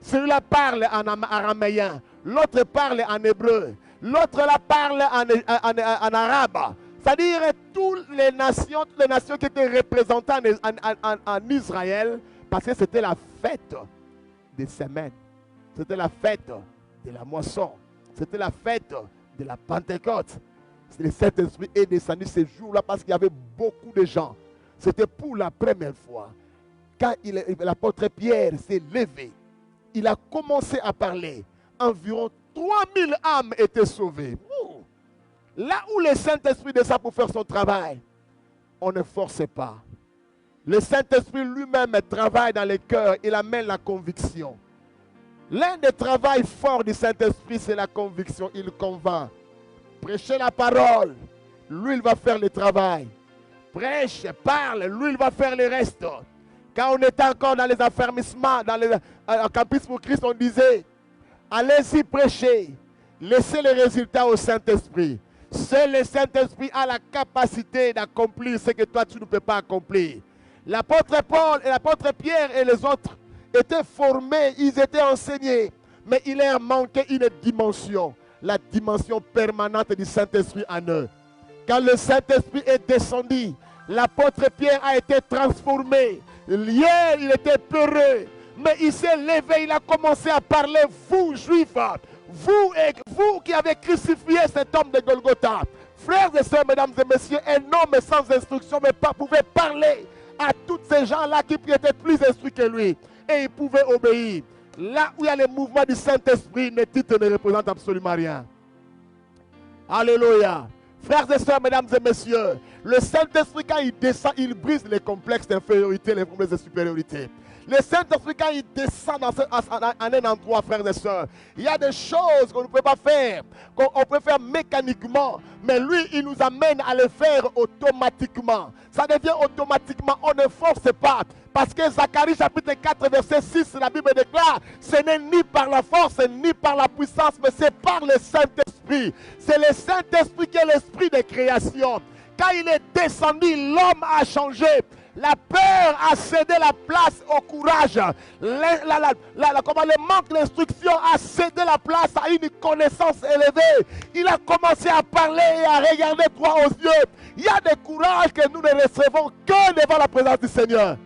celui-là parle en araméen, l'autre parle en hébreu, l'autre là parle en arabe? C'est-à-dire toutes les nations qui étaient représentées en Israël, parce que c'était la fête des semaines, c'était la fête de la moisson, c'était la fête de la Pentecôte. Le Saint-Esprit est descendu ce jour-là parce qu'il y avait beaucoup de gens. C'était pour la première fois. Quand l'apôtre Pierre s'est levé, il a commencé à parler. Environ 3000 âmes étaient sauvées. Là où le Saint-Esprit descend pour faire son travail, on ne force pas. Le Saint-Esprit lui-même travaille dans les cœurs. Il amène la conviction. L'un des travaux forts du Saint-Esprit, c'est la conviction. Il convainc. Prêchez la parole, lui il va faire le travail. Prêche, parle, lui il va faire le reste. Quand on était encore dans les affermissements, dans le campus pour Christ, on disait, allez-y prêcher, laissez les résultats au Saint-Esprit. Seul le Saint-Esprit a la capacité d'accomplir ce que toi tu ne peux pas accomplir. L'apôtre Paul et l'apôtre Pierre et les autres étaient formés, ils étaient enseignés, mais il leur manquait une dimension. La dimension permanente du Saint-Esprit en eux. Quand le Saint-Esprit est descendu, l'apôtre Pierre a été transformé. Hier, il était peureux, mais il s'est levé, il a commencé à parler, vous juifs, vous qui avez crucifié cet homme de Golgotha. Frères et sœurs, mesdames et messieurs, un homme sans instruction mais pouvait parler à tous ces gens-là qui étaient plus instruits que lui. Et il pouvait obéir. Là où il y a le mouvement du Saint-Esprit, le titre ne représente absolument rien. Alléluia. Frères et sœurs, mesdames et messieurs, le Saint-Esprit, quand il descend, il brise les complexes d'infériorité, les complexes de supériorité. Le Saint-Esprit, quand il descend en un endroit, frères et sœurs, il y a des choses qu'on ne peut pas faire, qu'on peut faire mécaniquement, mais lui, il nous amène à le faire automatiquement. Ça devient automatiquement, on ne force pas. Parce que Zacharie chapitre 4 verset 6, la Bible déclare, ce n'est ni par la force, ni par la puissance, mais c'est par le Saint-Esprit. C'est le Saint-Esprit qui est l'esprit de création. Quand il est descendu, l'homme a changé. La peur a cédé la place au courage. Le manque d'instruction a cédé la place à une connaissance élevée. Il a commencé à parler et à regarder droit aux yeux. Il y a des courages que nous ne recevons que devant la présence du Seigneur.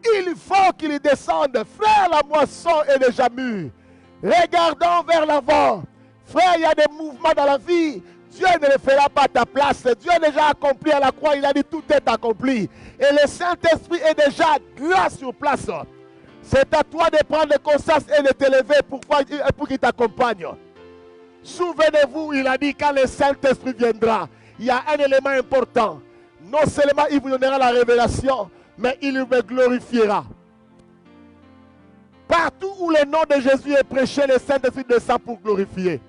Il faut qu'il descende. Frère, la moisson est déjà mûre. Regardons vers l'avant. Frère, il y a des mouvements dans la vie. Dieu ne le fera pas à ta place. Dieu a déjà accompli à la croix. Il a dit tout est accompli. Et le Saint-Esprit est déjà là sur place. C'est à toi de prendre conscience et de t'élever pour qu'il t'accompagne. Souvenez-vous, il a dit quand le Saint-Esprit viendra, il y a un élément important. Non seulement il vous donnera la révélation, mais il me glorifiera. Partout où le nom de Jésus est prêché, le Saint-Esprit descend pour glorifier.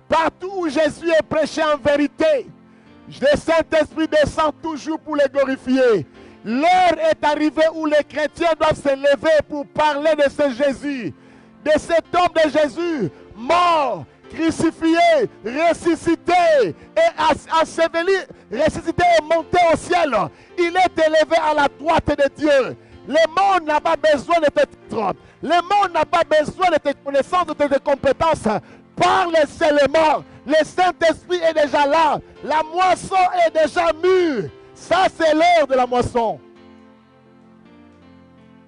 Partout où Jésus est prêché en vérité, le Saint-Esprit descend toujours pour le glorifier. L'heure est arrivée où les chrétiens doivent se lever pour parler de ce Jésus, de cet homme de Jésus, mort, crucifié, ressuscité et enseveli, ressuscité et monté au ciel. Il est élevé à la droite de Dieu. Le monde n'a pas besoin de tes titres. Le monde n'a pas besoin de tes connaissances, de tes compétences. Parle seulement. Le Saint-Esprit est déjà là. La moisson est déjà mûre. Ça, c'est l'heure de la moisson.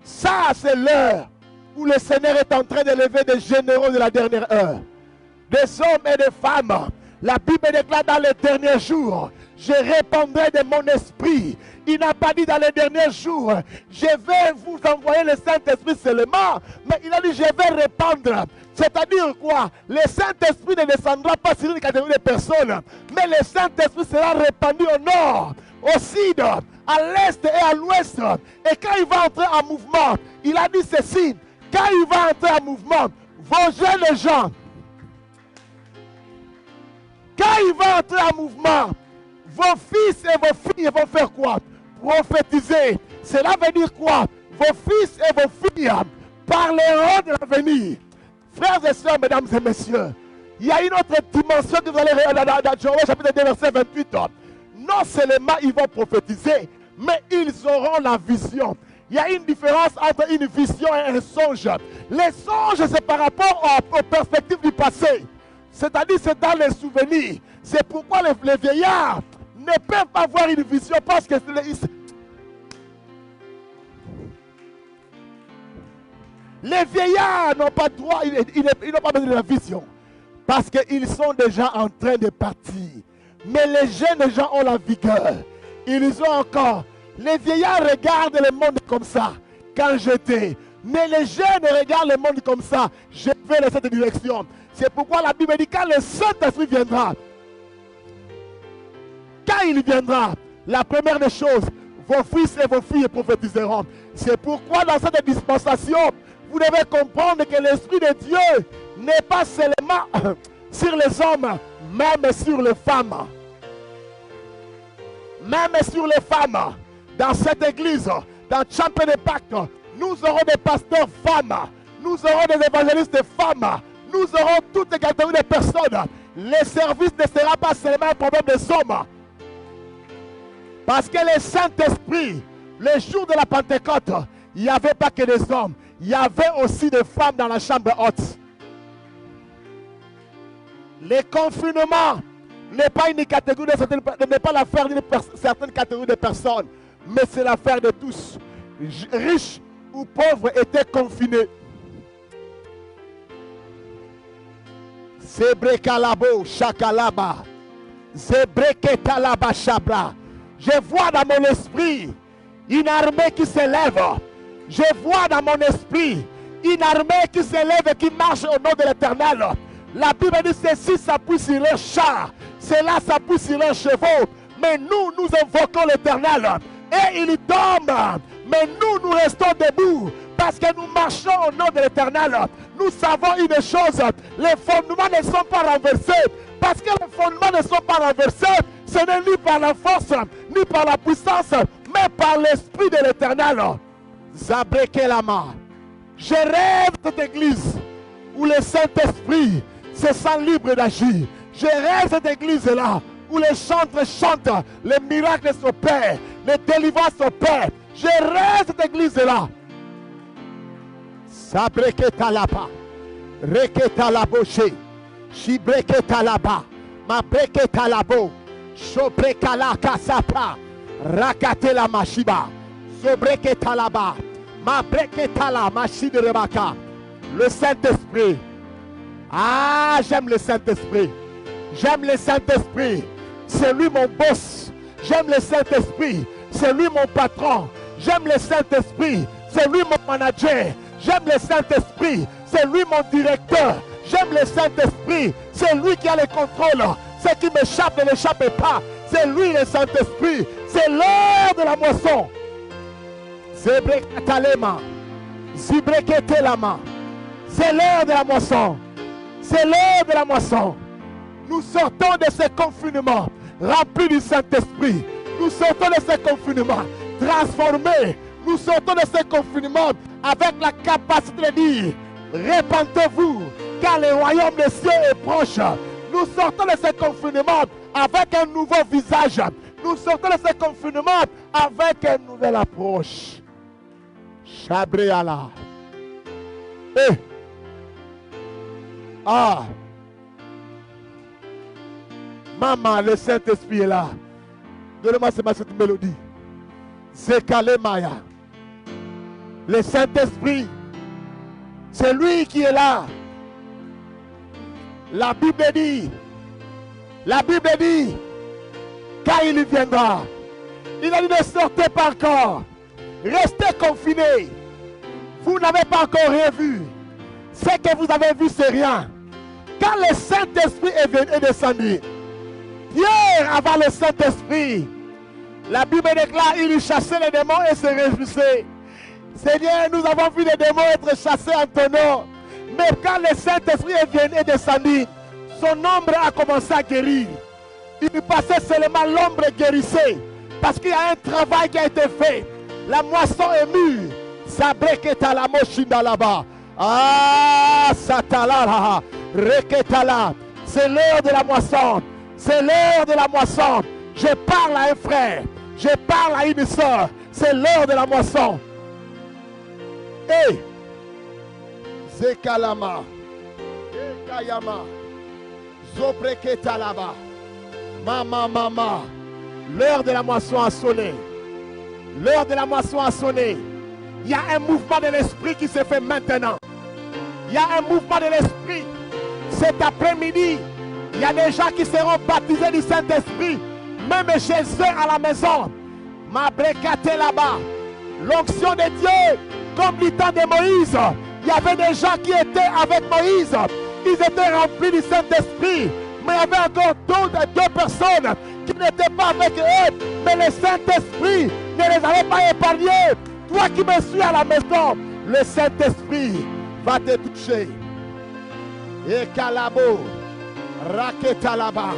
Ça, c'est l'heure où le Seigneur est en train d'élever des généraux de la dernière heure. Des hommes et des femmes. La Bible déclare dans les derniers jours, je répandrai de mon esprit. Il n'a pas dit dans les derniers jours, je vais vous envoyer le Saint-Esprit seulement, mais il a dit, je vais répandre. C'est-à-dire quoi? Le Saint-Esprit ne descendra pas sur une catégorie de personnes, mais le Saint-Esprit sera répandu au nord, au sud, à l'est et à l'ouest. Et quand il va entrer en mouvement, il a dit ceci, quand il va entrer en mouvement, vos jeunes gens, quand il va entrer en mouvement, vos fils et vos filles vont faire quoi? Prophétiser. Cela veut dire quoi? Vos fils et vos filles parleront de l'avenir. Frères et sœurs, mesdames et messieurs, il y a une autre dimension que vous allez regarder dans Joël chapitre 2, verset 28. Non seulement ils vont prophétiser, mais ils auront la vision. Il y a une différence entre une vision et un songe. Les songes, c'est par rapport aux perspectives du passé. C'est-à-dire, c'est dans les souvenirs. C'est pourquoi les vieillards ne peuvent pas avoir une vision parce que les vieillards n'ont pas droit, ils n'ont pas besoin de la vision parce qu'ils sont déjà en train de partir. Mais les jeunes gens ont la vigueur. Ils ont encore. Les vieillards regardent le monde comme ça quand j'étais. Mais les jeunes regardent le monde comme ça. Je vais dans cette direction. C'est pourquoi la Bible dit quand le Saint-Esprit viendra, quand il viendra, la première des choses, vos fils et vos filles prophétiseront. C'est pourquoi dans cette dispensation, vous devez comprendre que l'Esprit de Dieu n'est pas seulement sur les hommes, même sur les femmes. Même sur les femmes. Dans cette église, dans Champion de Pacte, nous aurons des pasteurs femmes. Nous aurons des évangélistes femmes. Nous aurons toutes les catégories de personnes. Le service ne sera pas seulement un problème des hommes. Parce que le Saint-Esprit, le jour de la Pentecôte, il n'y avait pas que des hommes. Il y avait aussi des femmes dans la chambre haute. Le confinement n'est pas une catégorie de certaines, n'est pas l'affaire d'une certaine catégorie de personnes, mais c'est l'affaire de tous. Riches ou pauvres étaient confinés. Zebrekalabo shakalaba. Zebreketalaba shabra. Je vois dans mon esprit une armée qui s'élève. Je vois dans mon esprit une armée qui s'élève et qui marche au nom de l'Éternel. La Bible dit ceci s'appuie sur leurs chars, cela s'appuie sur leurs chevaux. Mais nous, nous invoquons l'Éternel et il tombe. Mais nous, nous restons debout parce que nous marchons au nom de l'Éternel. Nous savons une chose, les fondements ne sont pas renversés. Parce que les fondements ne sont pas renversés, ce n'est ni par la force, ni par la puissance, mais par l'Esprit de l'Éternel. Zabrekelama. Je rêve de cette église où le Saint-Esprit se sent libre d'agir. Je rêve de cette église-là où les chantres chantent, les miracles s'opèrent, les délivrances s'opèrent. Je rêve de cette église-là. Sabreketalaba. Reketalaboche. Shibreketalaba. Mabreketalabo. Shobrekalaka sapa. Rakatela mashiba. Sobreketalaba. Mabreketala mashidrebaka. Le Saint-Esprit Saint-Esprit. Ah, j'aime le Saint-Esprit. J'aime le Saint-Esprit. C'est lui mon boss. J'aime le Saint-Esprit. C'est lui mon patron. J'aime le Saint-Esprit. C'est lui mon manager. J'aime le Saint-Esprit. C'est lui mon directeur. J'aime le Saint-Esprit. C'est lui qui a le contrôle. Ce qui m'échappe ne m'échappe pas. C'est lui le Saint-Esprit. C'est l'heure de la moisson. Zebreketalema. Zibreketelama. C'est l'heure de la moisson. C'est l'heure de la moisson. Nous sortons de ce confinement rempli du Saint-Esprit. Nous sortons de ce confinement transformé. Nous sortons de ce confinement avec la capacité de dire répentez-vous car le royaume des cieux est proche. Nous sortons de ce confinement avec un nouveau visage. Nous sortons de ce confinement avec une nouvelle approche. Chabriala. Eh. Ah. Maman, le Saint-Esprit est là. Donnez-moi cette mélodie. Zekale Maya. Le Saint-Esprit, c'est lui qui est là. La Bible dit, quand il viendra, il a dit ne sortez pas encore. Restez confinés. Vous n'avez pas encore rien vu. Ce que vous avez vu, c'est rien. Quand le Saint-Esprit est descendu, hier avant le Saint-Esprit, la Bible déclare il chassait les démons et se réjouissait. Seigneur, nous avons vu les démons être chassés en ton nom. Mais quand le Saint-Esprit est descendu, son ombre a commencé à guérir. Il passait seulement, l'ombre guérissait. Parce qu'il y a un travail qui a été fait. La moisson est mûre. Sabreketa la moshinda là-bas. Ah, satala, reketala. C'est l'heure de la moisson. C'est l'heure de la moisson. Je parle à un frère. Je parle à une soeur. C'est l'heure de la moisson. Hey! Zekalama. Ekayama. Zopreketalaba. Mama. L'heure de la moisson a sonné. L'heure de la moisson a sonné. Il y a un mouvement de l'esprit qui se fait maintenant. Il y a un mouvement de l'esprit. Cet après-midi, il y a des gens qui seront baptisés du Saint-Esprit, même chez eux à la maison. Ma brekate là-bas. L'onction de Dieu, comme du temps de Moïse. Il y avait des gens qui étaient avec Moïse. Ils étaient remplis du Saint-Esprit. Mais il y avait encore deux personnes qui n'étaient pas avec eux. Mais le Saint-Esprit ne les avait pas épargnés. Toi qui me suis à la maison, le Saint-Esprit va te toucher. Et Kalabo, Raketalaba,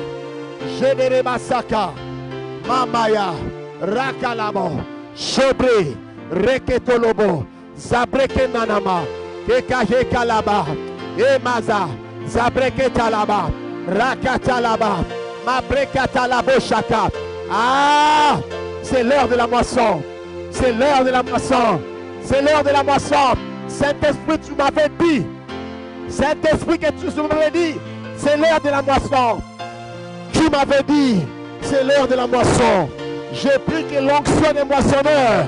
Généré Masaka, Mamaya, Rakalabo, Chobre, Reketolobo, Zabreke Nanama, Kekaje Kalaba, Emaza, Zabreke Talaba, Rakatalaba, Mabrekatalabo Shaka. Ah, c'est l'heure de la moisson. C'est l'heure de la moisson. C'est l'heure de la moisson. Saint-Esprit, tu m'avais dit. Saint-Esprit, que tu m'avais dit. C'est l'heure de la moisson. Tu m'avais dit. C'est l'heure de la moisson. J'ai pris que l'onction des moissonneurs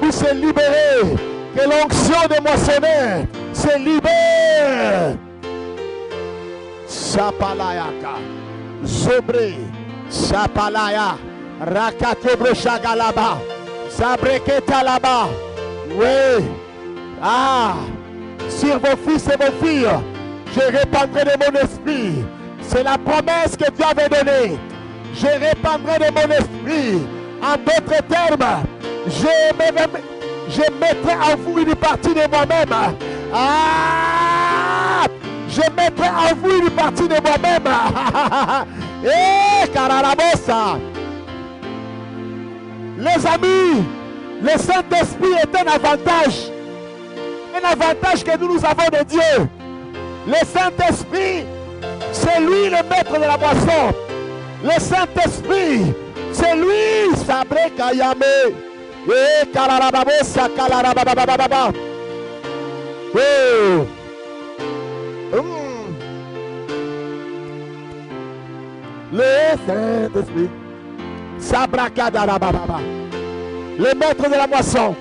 puisse se libérer. Que l'onction des moissonneurs se libère. Shapalayaka. Zobre. Shapalaya. Rakatobre Shagalaba. Zabreketa là-bas. Oui. Ah. Sur vos fils et vos filles, je répandrai de mon esprit. C'est la promesse que Dieu avait donnée. Je répandrai de mon esprit. En d'autres termes, je mettrai en vous une partie de moi-même. Ah. Je mettrai en vous une partie de moi-même. Eh, Kararabosa. Les amis, le Saint-Esprit est un avantage. Un avantage que nous avons de Dieu. Le Saint-Esprit, c'est lui le maître de la moisson. Le Saint-Esprit, c'est lui. Sabre Kayame. Et Kalarababosa Kalarababababa. Oh. Le Saint-Esprit. Sabrakadarababa. Le maître de la moisson.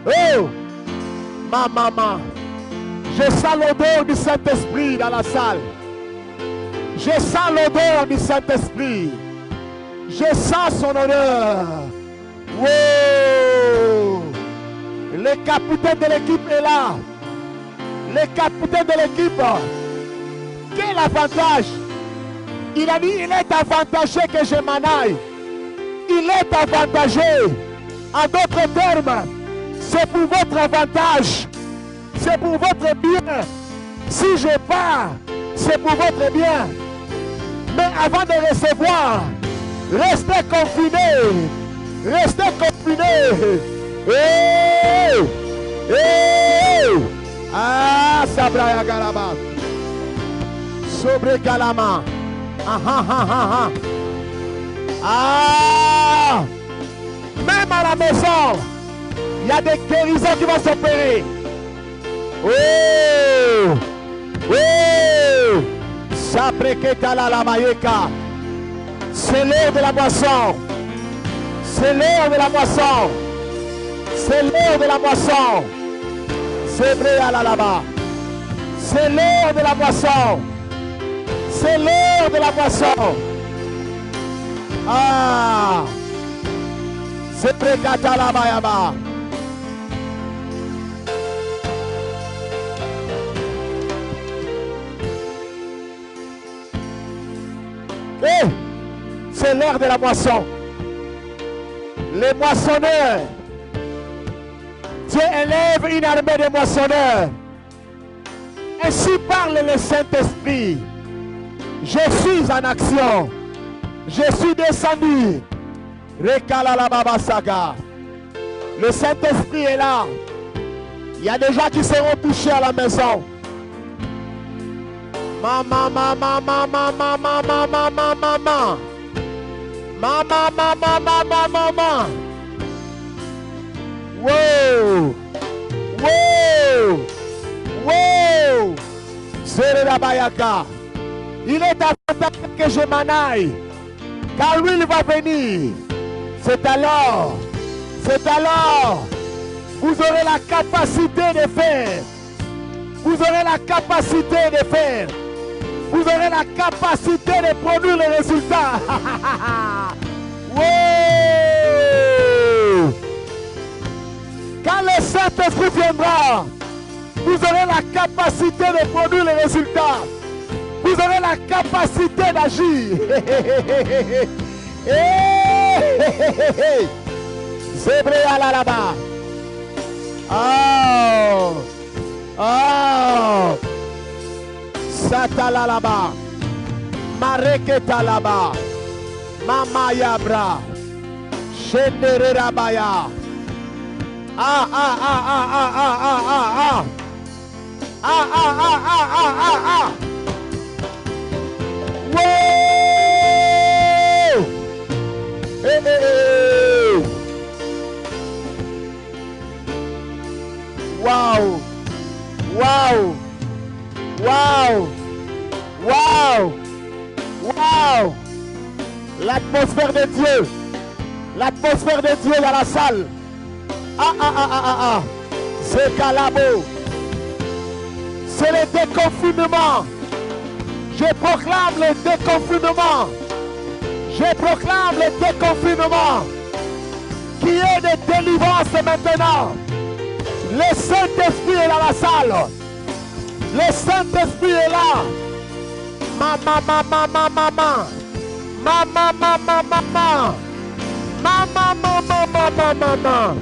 Oh, ma maman. Je sens l'odeur du Saint-Esprit dans la salle. Je sens l'odeur du Saint-Esprit. Je sens son odeur. Wow. Le capitaine de l'équipe est là. Le capitaine de l'équipe. Quel avantage. Il a dit, il est avantagé que je m'en aille. Il est avantagé. En d'autres termes, c'est pour votre avantage. C'est pour votre bien. Si je pars, c'est pour votre bien. Mais avant de recevoir, restez confinés. Restez confinés. Hey! Hey! Ah, Sabraya Galaba. Sobre Galama. Ah, ah, ah, ah, ah. Ah! Même à la maison, il y a des guérisons qui vont s'opérer. Oh! Oh! Sapreketala la mayeka. C'est l'heure de la moisson. C'est l'heure de la moisson. C'est l'heure de la moisson. C'est vrai à la là-bas. C'est l'heure de la moisson. C'est l'heure de la moisson. Ah! C'est prekata la bayaba. Eh, c'est l'heure de la moisson. Les moissonneurs. Dieu élève une armée de moissonneurs. Ainsi parle le Saint-Esprit. Je suis en action. Je suis descendu. Rekala la baba saga. Le Saint-Esprit est là. Il y a des gens qui seront touchés à la maison. Maman, maman, maman, maman, maman, maman, maman. Maman, maman, maman, maman. Wow. Wow. Wow. C'est la bayaka. Il est avantageux que je m'en aille. Car lui, il va venir. C'est alors. C'est alors. Vous aurez la capacité de faire. Vous aurez la capacité de faire. Vous aurez la capacité de produire les résultats. Wow. Quand le Saint-Esprit viendra, vous aurez la capacité de produire les résultats. Vous aurez la capacité d'agir. C'est vrai à la là-bas. Oh. Oh. Satala là-bas. Mareketa là-bas. Mama Yabra. Shendere Rabaya. Ah, ah, ah, ah, ah, ah, ah, ah, ah. Ah, ah, ah, ah, ah, ah, ah. Wow! Hey, hey, hey. Wow! Wow! Wow! Wow! Wow! L'atmosphère de Dieu! L'atmosphère de Dieu dans la salle! Ah, ah, ah, ah, ah, ah! C'est Calabo! C'est le déconfinement! Je proclame le déconfinement! Je proclame le déconfinement! Qui est de délivrance maintenant! Le Saint-Esprit est dans la salle! Le Saint-Esprit est là! Maman, maman, maman, maman! Maman, maman, maman! Maman, maman, maman, maman!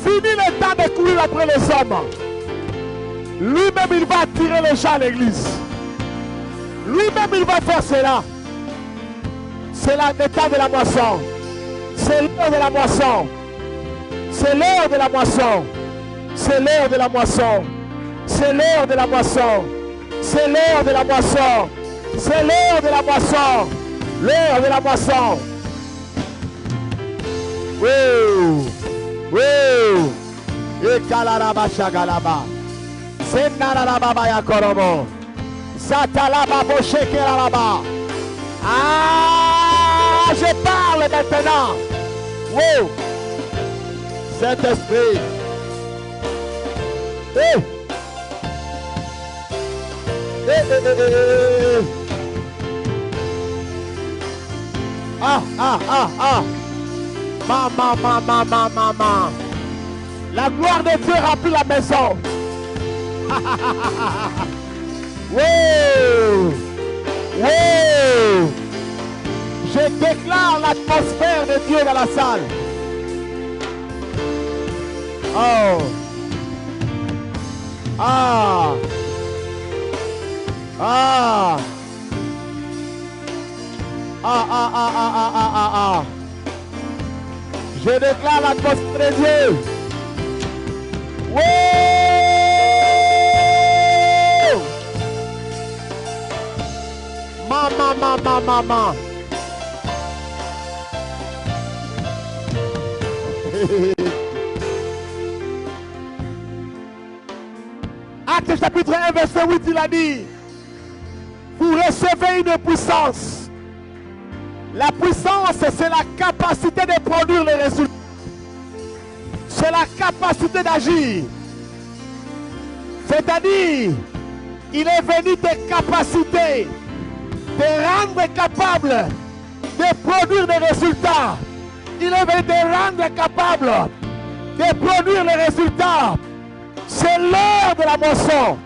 Fini le temps de courir après les hommes. Lui-même, il va attirer les gens à l'église. Lui-même, il va faire cela. C'est le temps de la moisson. C'est l'heure de la moisson. C'est l'heure de la moisson. C'est l'heure de la moisson. C'est l'heure de la moisson. C'est l'heure de la moisson. C'est l'heure de la moisson. L'heure de la moisson. Oui. Oui. Et kalaraba shagalaba. Senarababa Yakorobo. Satalaba Boshekera là-bas. Ah, je parle maintenant. Wow. Saint-Esprit. Hey. Ah. Maman. La gloire de Dieu remplit la maison. Wow. Je déclare l'atmosphère de Dieu dans la salle. Oh. Je déclare l'atmosphère de Dieu. Wow. Maman. Acte chapitre 1, verset 8, il a dit, vous recevez une puissance. La puissance, c'est la capacité de produire les résultats. C'est la capacité d'agir. C'est-à-dire, il est venu te capaciter, te rendre capable de produire des résultats. Il est venu te rendre capable de produire les résultats. C'est l'heure de la moisson.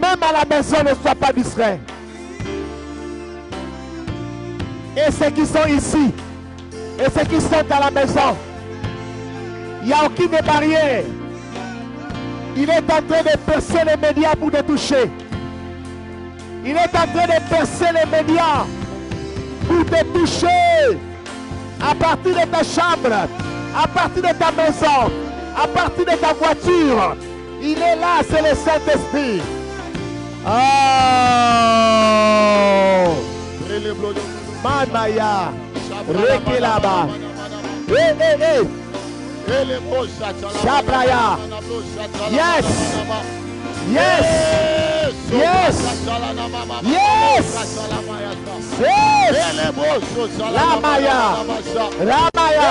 Même à la maison, ne sois pas distrait. Et ceux qui sont ici, et ceux qui sont à la maison, il n'y a aucune barrière. Il est en train de percer les médias pour te toucher. Il est en train de percer les médias pour te toucher. À partir de ta chambre, à partir de ta maison, à partir de ta voiture. Il est là, c'est le Saint-Esprit. Oh! Manaya. Rekelaba. Hey. Shabraya. Yes. Ramaya.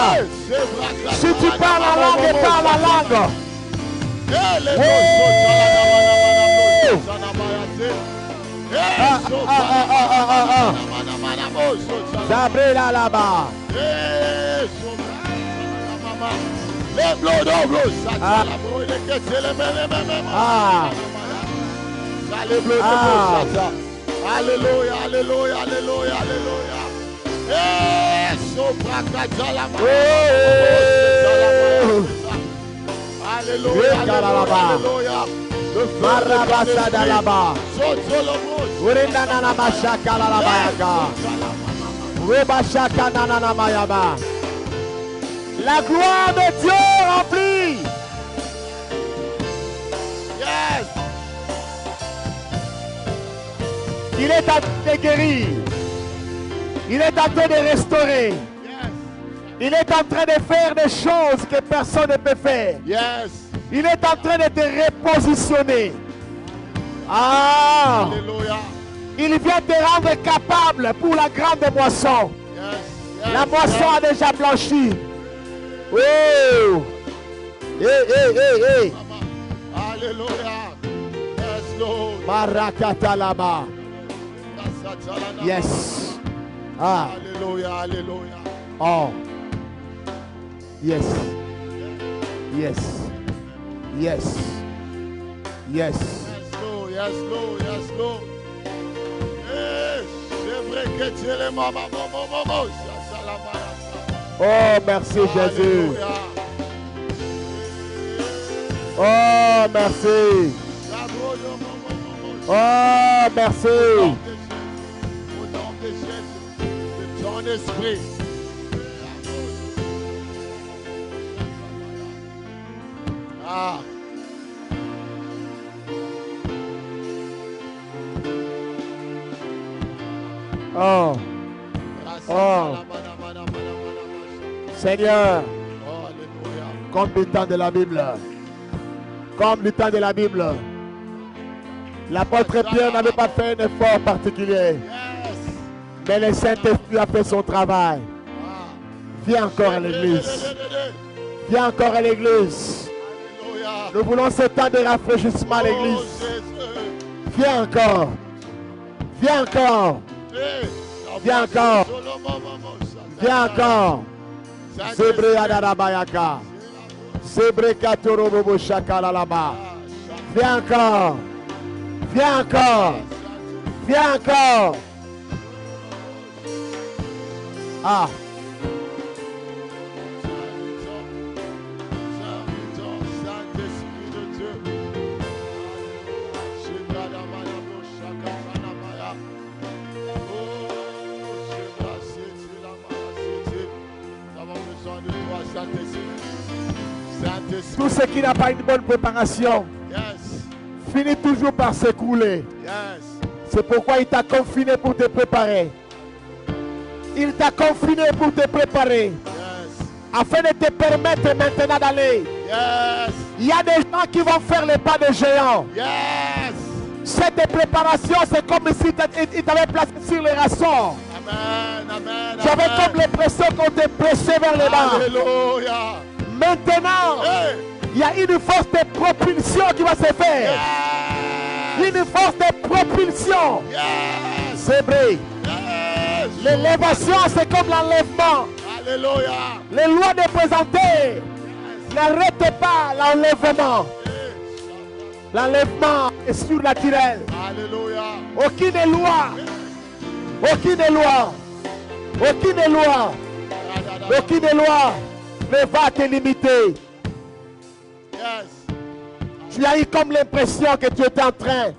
Si tu parles la langue, parle la langue. Sabrina là-bas. Alléluia. La gloire de Dieu remplit. Yes. Il est en train de guérir. Il est en train de restaurer. Yes. Il est en train de faire des choses que personne ne peut faire. Yes. Il est en train de te repositionner. Alléluia. Il vient te rendre capable pour la grande moisson. Yes. La moisson a déjà blanchi. Oh! Hey. Alléluia. Yes, Lord. Marakata là-bas. Yes. Alléluia. Oh. Yes. Yes, Lord. C'est vrai que tu es le maman. Oh, merci Jésus. Oh, merci. Oh, merci. Au nom de Jésus, de ton esprit. Oh. Oh. Seigneur, comme du temps de la Bible, comme du temps de la Bible, l'apôtre Pierre n'avait pas fait un effort particulier, mais le Saint-Esprit a fait son travail. Viens encore à l'église. Viens encore à l'église. Nous voulons ce temps de rafraîchissement à l'église. Viens encore. Viens encore. Viens encore. Viens encore. Sebre Adarabayaka. Sebre Katorobobo Shakalalaba. Viens encore. Viens encore. Viens encore. Ah. Tout ce qui n'a pas une bonne préparation finit toujours par s'écrouler. C'est pourquoi il t'a confiné pour te préparer. Il t'a confiné pour te préparer. Afin de te permettre maintenant d'aller. Il y a des gens qui vont faire les pas de géants. Cette préparation, c'est comme si il t'avait placé sur les raçons. Tu avais comme l'impression qu'on te pressait vers les bas. Alléluia. Maintenant, il y a une force de propulsion qui va se faire. Une force de propulsion. C'est vrai. L'élévation, c'est comme l'enlèvement. Alléluia. Les lois de présenter n'arrêtez pas l'enlèvement. L'enlèvement est surnaturel. Alléluia. Aucune loi. Aucune loi. Aucune loi. Aucune loi ne va te limiter. Tu as eu comme l'impression que tu étais en train,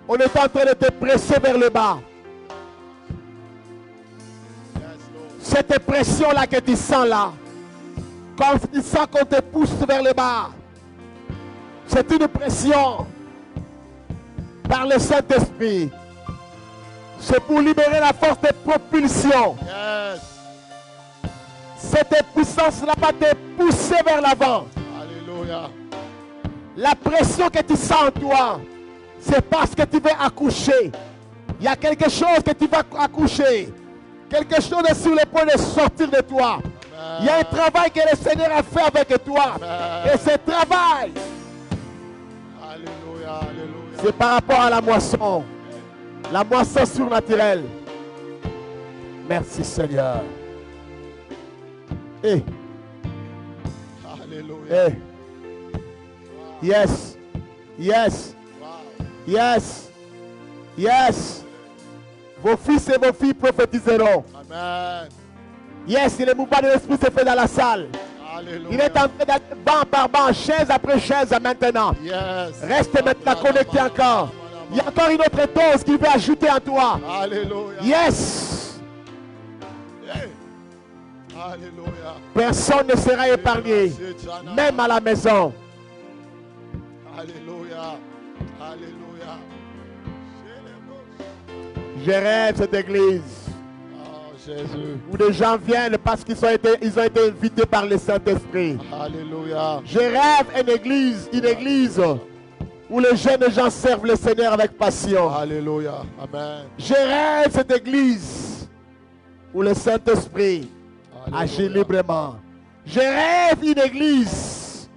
on était en train de te presser vers le bas. Cette pression-là que tu sens là, quand tu sens qu'on te pousse vers le bas, c'est une pression par le Saint-Esprit. C'est pour libérer la force de propulsion. Cette puissance-là va te pousser vers l'avant. Alléluia. La pression que tu sens en toi, c'est parce que tu veux accoucher. Il y a quelque chose que tu vas accoucher. Quelque chose est sur le point de sortir de toi. Amen. Il y a un travail que le Seigneur a fait avec toi. Amen. Et ce travail, Alléluia. Alléluia. c'est par rapport à la moisson. La moisson surnaturelle. Merci Seigneur. Eh. Alléluia. Eh. Yes. Yes. Wow. Yes. Yes. Vos fils et vos filles prophétiseront. Amen. Yes, le mouvement de l'esprit se fait dans la salle. Alléluia. Il est en train d'être banc par banc, chaise après chaise maintenant. Yes. Reste maintenant connecté encore. Il y a encore une autre dose qui veut ajouter en toi. Alléluia. Yes. Hey. Alléluia. Personne ne sera épargné, même à la maison. Alléluia. Alléluia. Je rêve cette église Oh Jésus. où des gens viennent parce qu'ils ont été invités par le Saint-Esprit. Alléluia. Je rêve une église où les jeunes gens servent le Seigneur avec passion. Alléluia. Amen. Je rêve cette église où le Saint-Esprit agit librement. Je rêve une église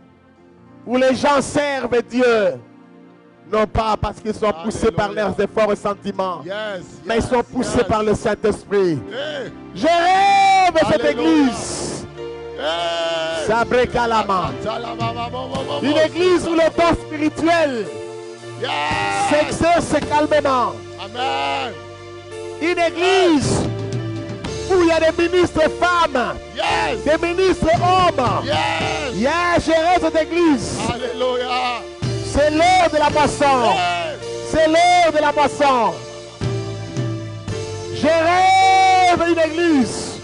où les gens servent Dieu. Non pas parce qu'ils sont poussés par leurs efforts et sentiments, mais ils sont poussés par le Saint-Esprit. Hey. Je rêve cette Alléluia. église. Hey. Sabré Kalama. Une église où le temps spirituel s'exerce calmement. Amen. Une église où il y a des ministres femmes, Yes. des ministres hommes. Yes. Yes, je rêve cette église. Alléluia. C'est l'heure de la moisson. Hey. C'est l'heure de la moisson. Je rêve une église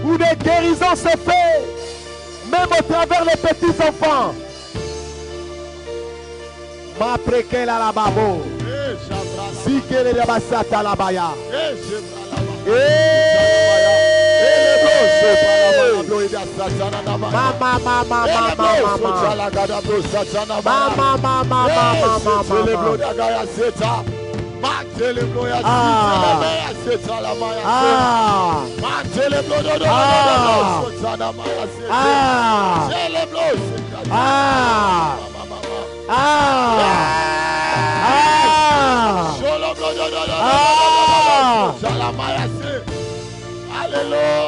où des guérisons se font, même au travers les petits enfants. Ma préquelle à la babo. Hey, Shabra. Si Ikele de basata la baya. Alléluia.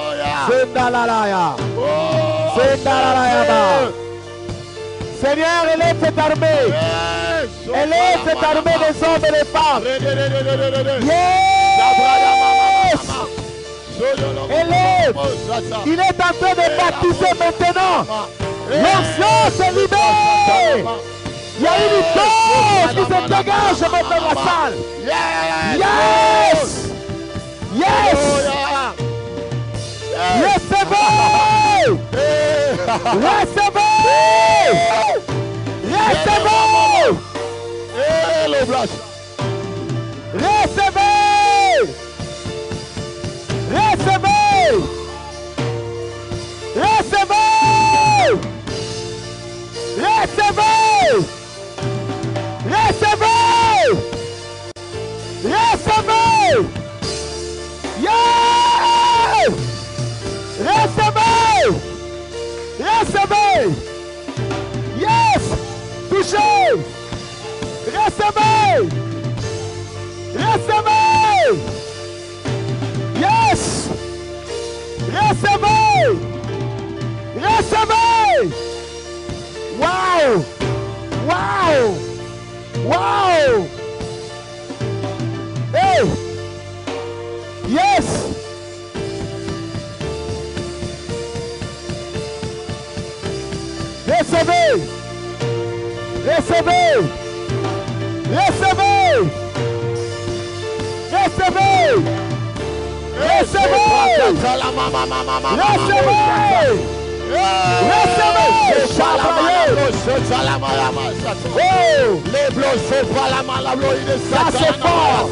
Seigneur, élève cette armée. Élève cette armée des hommes et des femmes. Yes! Élève. Il est en train de baptiser maintenant. L'ancien se libère. Il y a une force qui se dégage maintenant dans la salle. Yes! Yes! Recevez! Recevez! Recevez! Recevez! Recevez! Recevez! Recevez! Recevez! Recevez! Yeah! Recevez! Recevez! Yes! Touchez! Recevez! Recevez! Yes! Recevez! Recevez! Wow! Wow! Wow! Hey! Yes! Recevez! Recevez! Recevez! Recevez! Recevez! Ça c'est fort!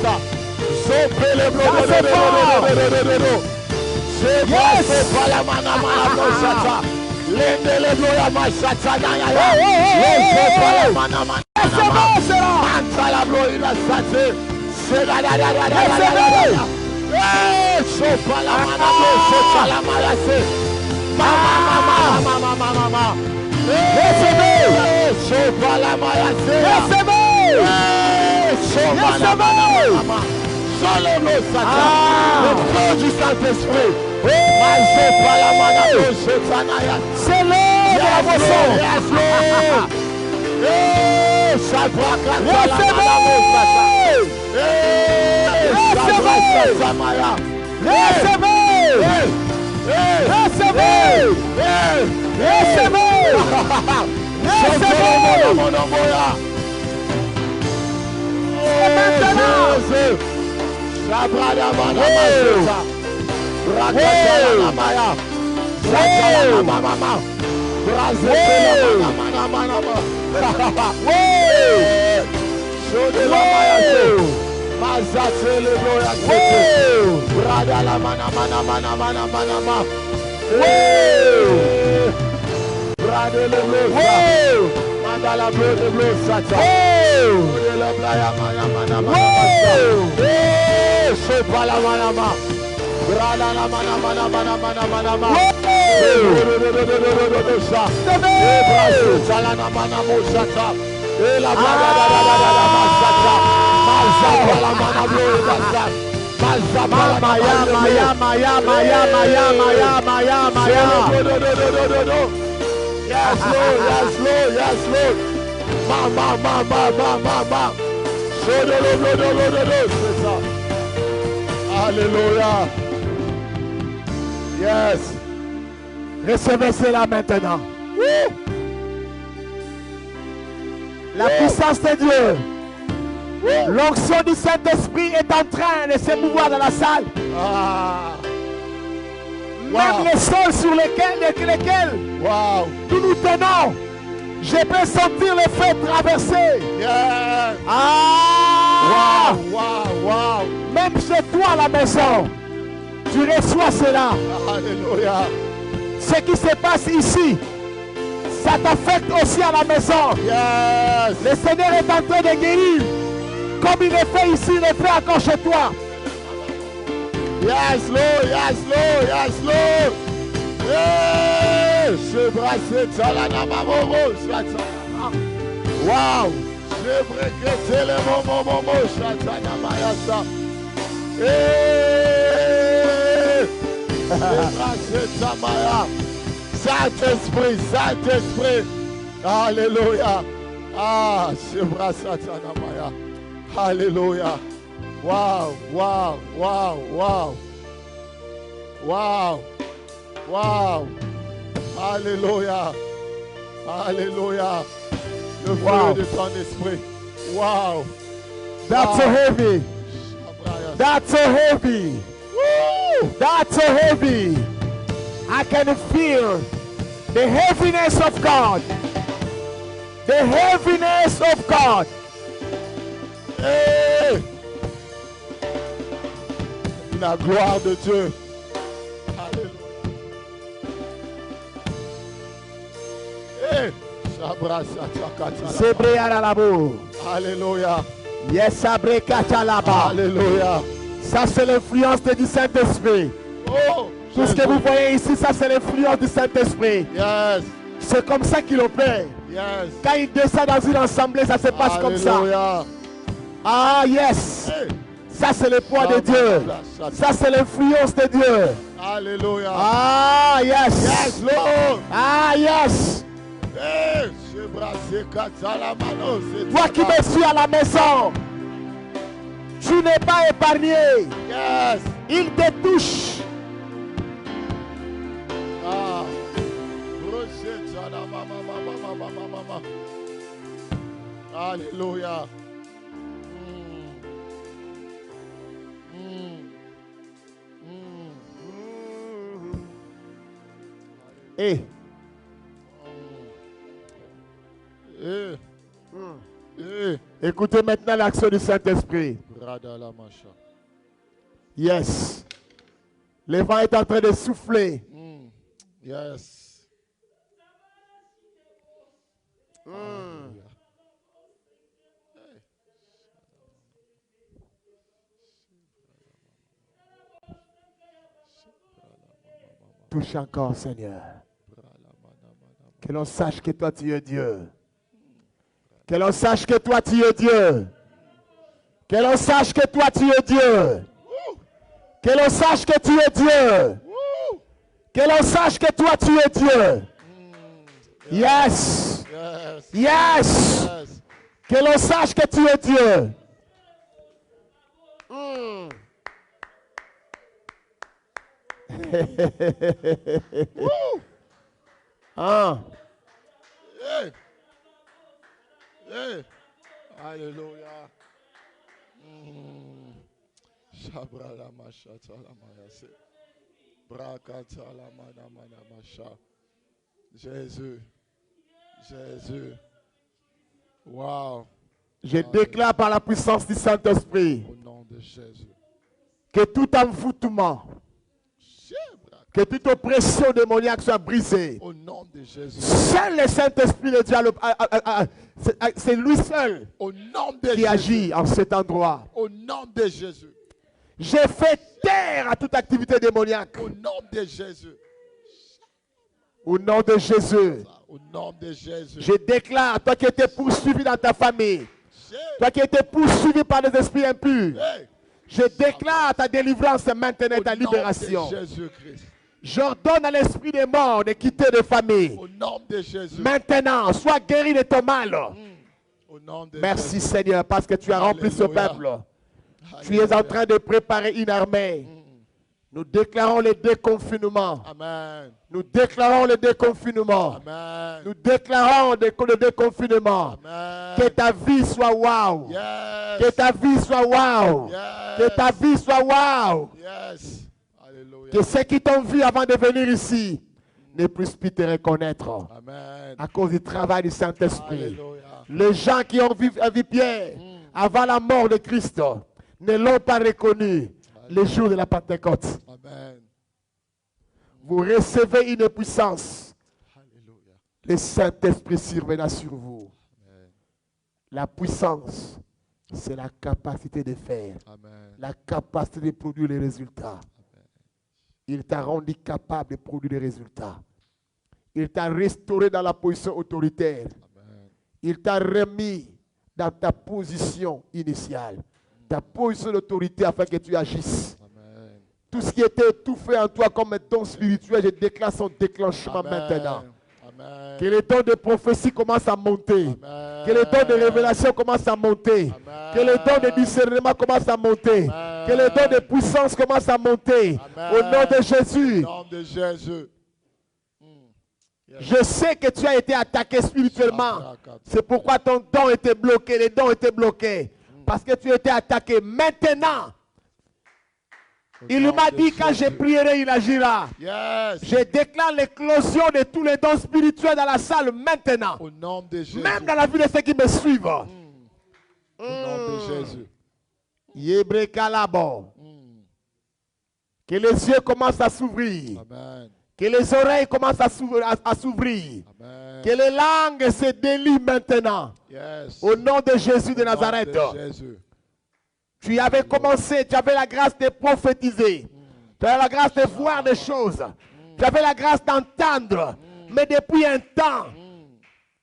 Le feu du Saint-Esprit. C'est l'heure de la moisson. Yes, Lord, yes, Lord, yes, Lord. Alléluia. Yes. Recevez cela maintenant. La puissance de Dieu. L'onction du Saint-Esprit est en train de se mouvoir dans la salle. Même les sols sur lesquels nous nous tenons, je peux sentir le feu traverser. Ah! Wow, wow. Même chez toi à la maison, tu reçois cela. Alléluia. Ce qui se passe ici, ça t'affecte aussi à la maison. Yes. Le Seigneur est en train de guérir. Comme il le fait ici, il le fait encore chez toi. Yes, Lord. Yes, Lord. Yes, Lord. Hey, je brasse la namamo, wow. Je brasse le momo, chatana mayasa. Hey, je brasse Samaya. Saint-Esprit, Saint-Esprit. Alléluia. Ah, je brasse Satana Maya. Alléluia. Wow, wow, wow, wow. Wow. Wow. Alléluia. Alléluia. Le feu de ton esprit. Wow. That's so heavy. That's so heavy. Woo. That's so heavy. I can feel the heaviness of God. The heaviness of God. Hey. La gloire de Dieu. Alléluia. Hey. Sebre alabo. Alléluia. Yes, sabre katalaba. Alléluia. Ça c'est l'influence du Saint-Esprit. Oh. Tout ce que vous voyez ici, ça c'est l'influence du Saint-Esprit. Yes. C'est comme ça qu'il opère. Yes. Quand il descend dans une assemblée, ça se passe comme ça. Alléluia. Ah yes. Hey. Ça c'est le poids de Dieu. Ça c'est l'influence de Dieu. Alléluia. Ah yes. Yes, Lord. Ah yes. Hey, je brasse Katalamano. Toi qui me suis à la maison, tu n'es pas épargné. Yes. Il te touche. Ah. Alléluia. Et écoutez maintenant l'action du Saint-Esprit. Yes. Le vent est en train de souffler. Yes. Touche encore, Seigneur. Que l'on sache que toi tu es Dieu. Que l'on sache que toi tu es Dieu. Que l'on sache que toi tu es Dieu. Que l'on sache que tu es Dieu. Que l'on sache que toi tu es Dieu. Yes. Yes. Yes. Yes. Que l'on sache que tu es Dieu. Ah. Hey. Hey. Alléluia. Shabra la machata la mayase. Brakata la mana mana macha. Jésus. Jésus. Wow. Je déclare par la puissance du Saint-Esprit Au nom de Jésus. que tout envoûtement, que toute oppression démoniaque soit brisée. Au nom de Jésus. Seul le Saint-Esprit de Dieu, c'est lui seul Au nom de qui Jésus. agit en cet endroit. Au nom de Jésus. J'ai fait taire à toute activité démoniaque. Au nom de Jésus. Au nom de Jésus. Au nom de Jésus. Je déclare, toi qui étais poursuivi dans ta famille, toi qui étais poursuivi par des esprits impurs, Hey. je déclare ta délivrance maintenant et ta Au nom libération. de Jésus-Christ. J'ordonne à l'esprit des morts de quitter les familles. Au nom de Jésus. Maintenant, sois guéri de ton mal. Au nom de Merci Jésus. Seigneur parce que tu as rempli ce Alléluia. peuple. Tu es en train de préparer une armée. Nous déclarons le déconfinement. Amen. Nous déclarons le déconfinement. Amen. Nous déclarons le déconfinement. Amen. Que ta vie soit wow. Yes. Que ta vie soit wow. Yes. Que ta vie soit wow. Yes. Alléluia. Que ceux qui t'ont vu avant de venir ici ne puissent plus te reconnaître. Amen. À cause du travail du Saint-Esprit. Alléluia. Les gens qui ont vu Pierre avant la mort de Christ, ne l'ont pas reconnu le jour de la Pentecôte. Amen. Vous recevez une puissance. Alléluia. Le Saint-Esprit survenant sur vous. Amen. La puissance, c'est la capacité de faire. Amen. La capacité de produire les résultats. Amen. Il t'a rendu capable de produire des résultats. Il t'a restauré dans la position autoritaire. Amen. Il t'a remis dans ta position initiale, ta position d'autorité afin que tu agisses. Amen. Tout ce qui était étouffé en toi comme un don spirituel, je déclare son déclenchement maintenant. Amen. Que les dons de prophétie commencent à monter. Amen. Que les dons de révélation commencent à monter. Amen. Que les dons de discernement commencent à monter. Amen. Que les dons de puissance commencent à monter. Amen. Au nom de Jésus. Au nom de Jésus. Yes. Je sais que tu as été attaqué spirituellement. C'est pourquoi ton don était bloqué, les dons étaient bloqués. Parce que tu étais attaqué. Maintenant, il m'a dit quand je prierai, il agira. Yes. Je déclare l'éclosion de tous les dons spirituels dans la salle maintenant. Au nom de Jésus. Même dans la vie de ceux qui me suivent. Au nom de Jésus. Yébrekalabo. Que les yeux commencent à s'ouvrir. Amen. Que les oreilles commencent à s'ouvrir. Amen. Que les langues se délient maintenant. Yes. Au nom de Jésus de Au nom Nazareth. de Jésus. Tu avais commencé, tu avais la grâce de prophétiser. Tu avais la grâce de voir des choses. Tu avais la grâce d'entendre. Mais depuis un temps,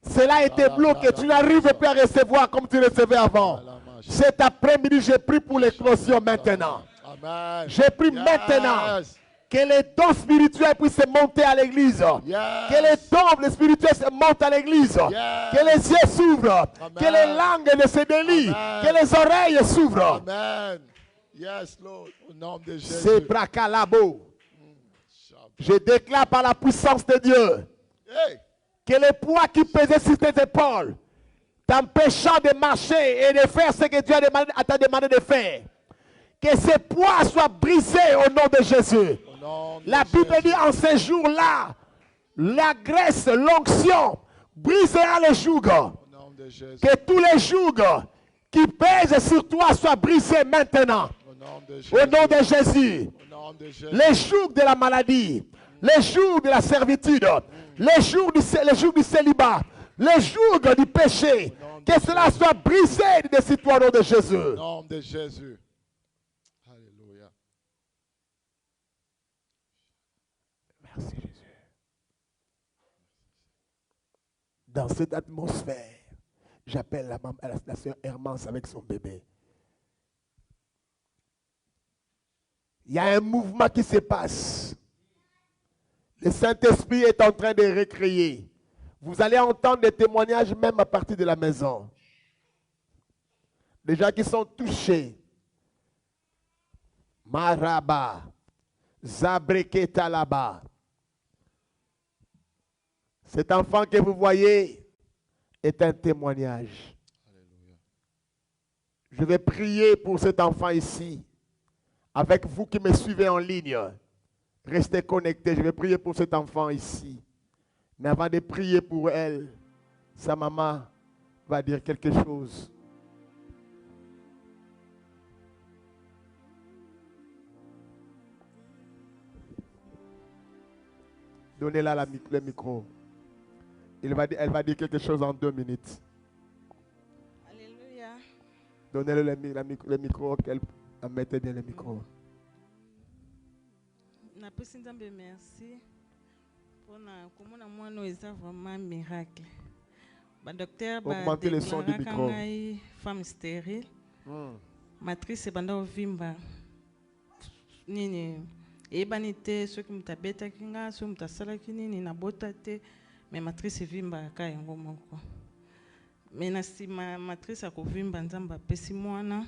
cela a été bloqué. Tu n'arrives plus à recevoir comme tu recevais avant. Cet après-midi, j'ai pris pour l'éclosion maintenant. Amen. J'ai pris maintenant que les dons spirituels puissent monter à l'église. Que les dons spirituels montent à l'église. Que les yeux s'ouvrent. Que les langues se délient. Que les oreilles s'ouvrent. Amen. Yes, Lord. Au nom de Jésus. C'est brakalabo. Je déclare par la puissance de Dieu Hey. que le poids qui pesait sur tes épaules, t'empêchant de marcher et de faire ce que Dieu t'a demandé de faire, que ce poids soit brisé au nom de Jésus. La Bible dit en ces jours-là, la graisse, l'onction brisera le joug. Que tous les jougs qui pèsent sur toi soient brisés maintenant. Au nom de Jésus. Les jougs de la maladie, les jougs de la servitude, les jougs du célibat, les jougs du péché, que cela soit brisé de toi au nom de Jésus. Au nom de Jésus. Alléluia. Merci Jésus. Dans cette atmosphère, j'appelle la sœur Hermance avec son bébé. Il y a un mouvement qui se passe. Le Saint-Esprit est en train de recréer. Vous allez entendre des témoignages même à partir de la maison. Des gens qui sont touchés. Maraba. Zabreketalaba. Cet enfant que vous voyez est un témoignage. Alléluia. Je vais prier pour cet enfant ici. Avec vous qui me suivez en ligne. Restez connectés. Je vais prier pour cet enfant ici. Mais avant de prier pour elle, sa maman va dire quelque chose. Donnez-la le micro. Elle va dire quelque chose en 2 minutes. Alléluia. Donnez-le le micro, qu'elle mette bien le micro. Napesi Nzambe merci pour komona mwana eza vraiment miracle. Ba docteur ba Augmentez le son du micro. Femme stérile. Matrice banda ovimba. Nini ebani te soki mutabetaki nga soki mutasalaki nini nabota te mais matrice vimba ka yango moko. Mais na sima matrice akovimba Nzambe apesi mwana.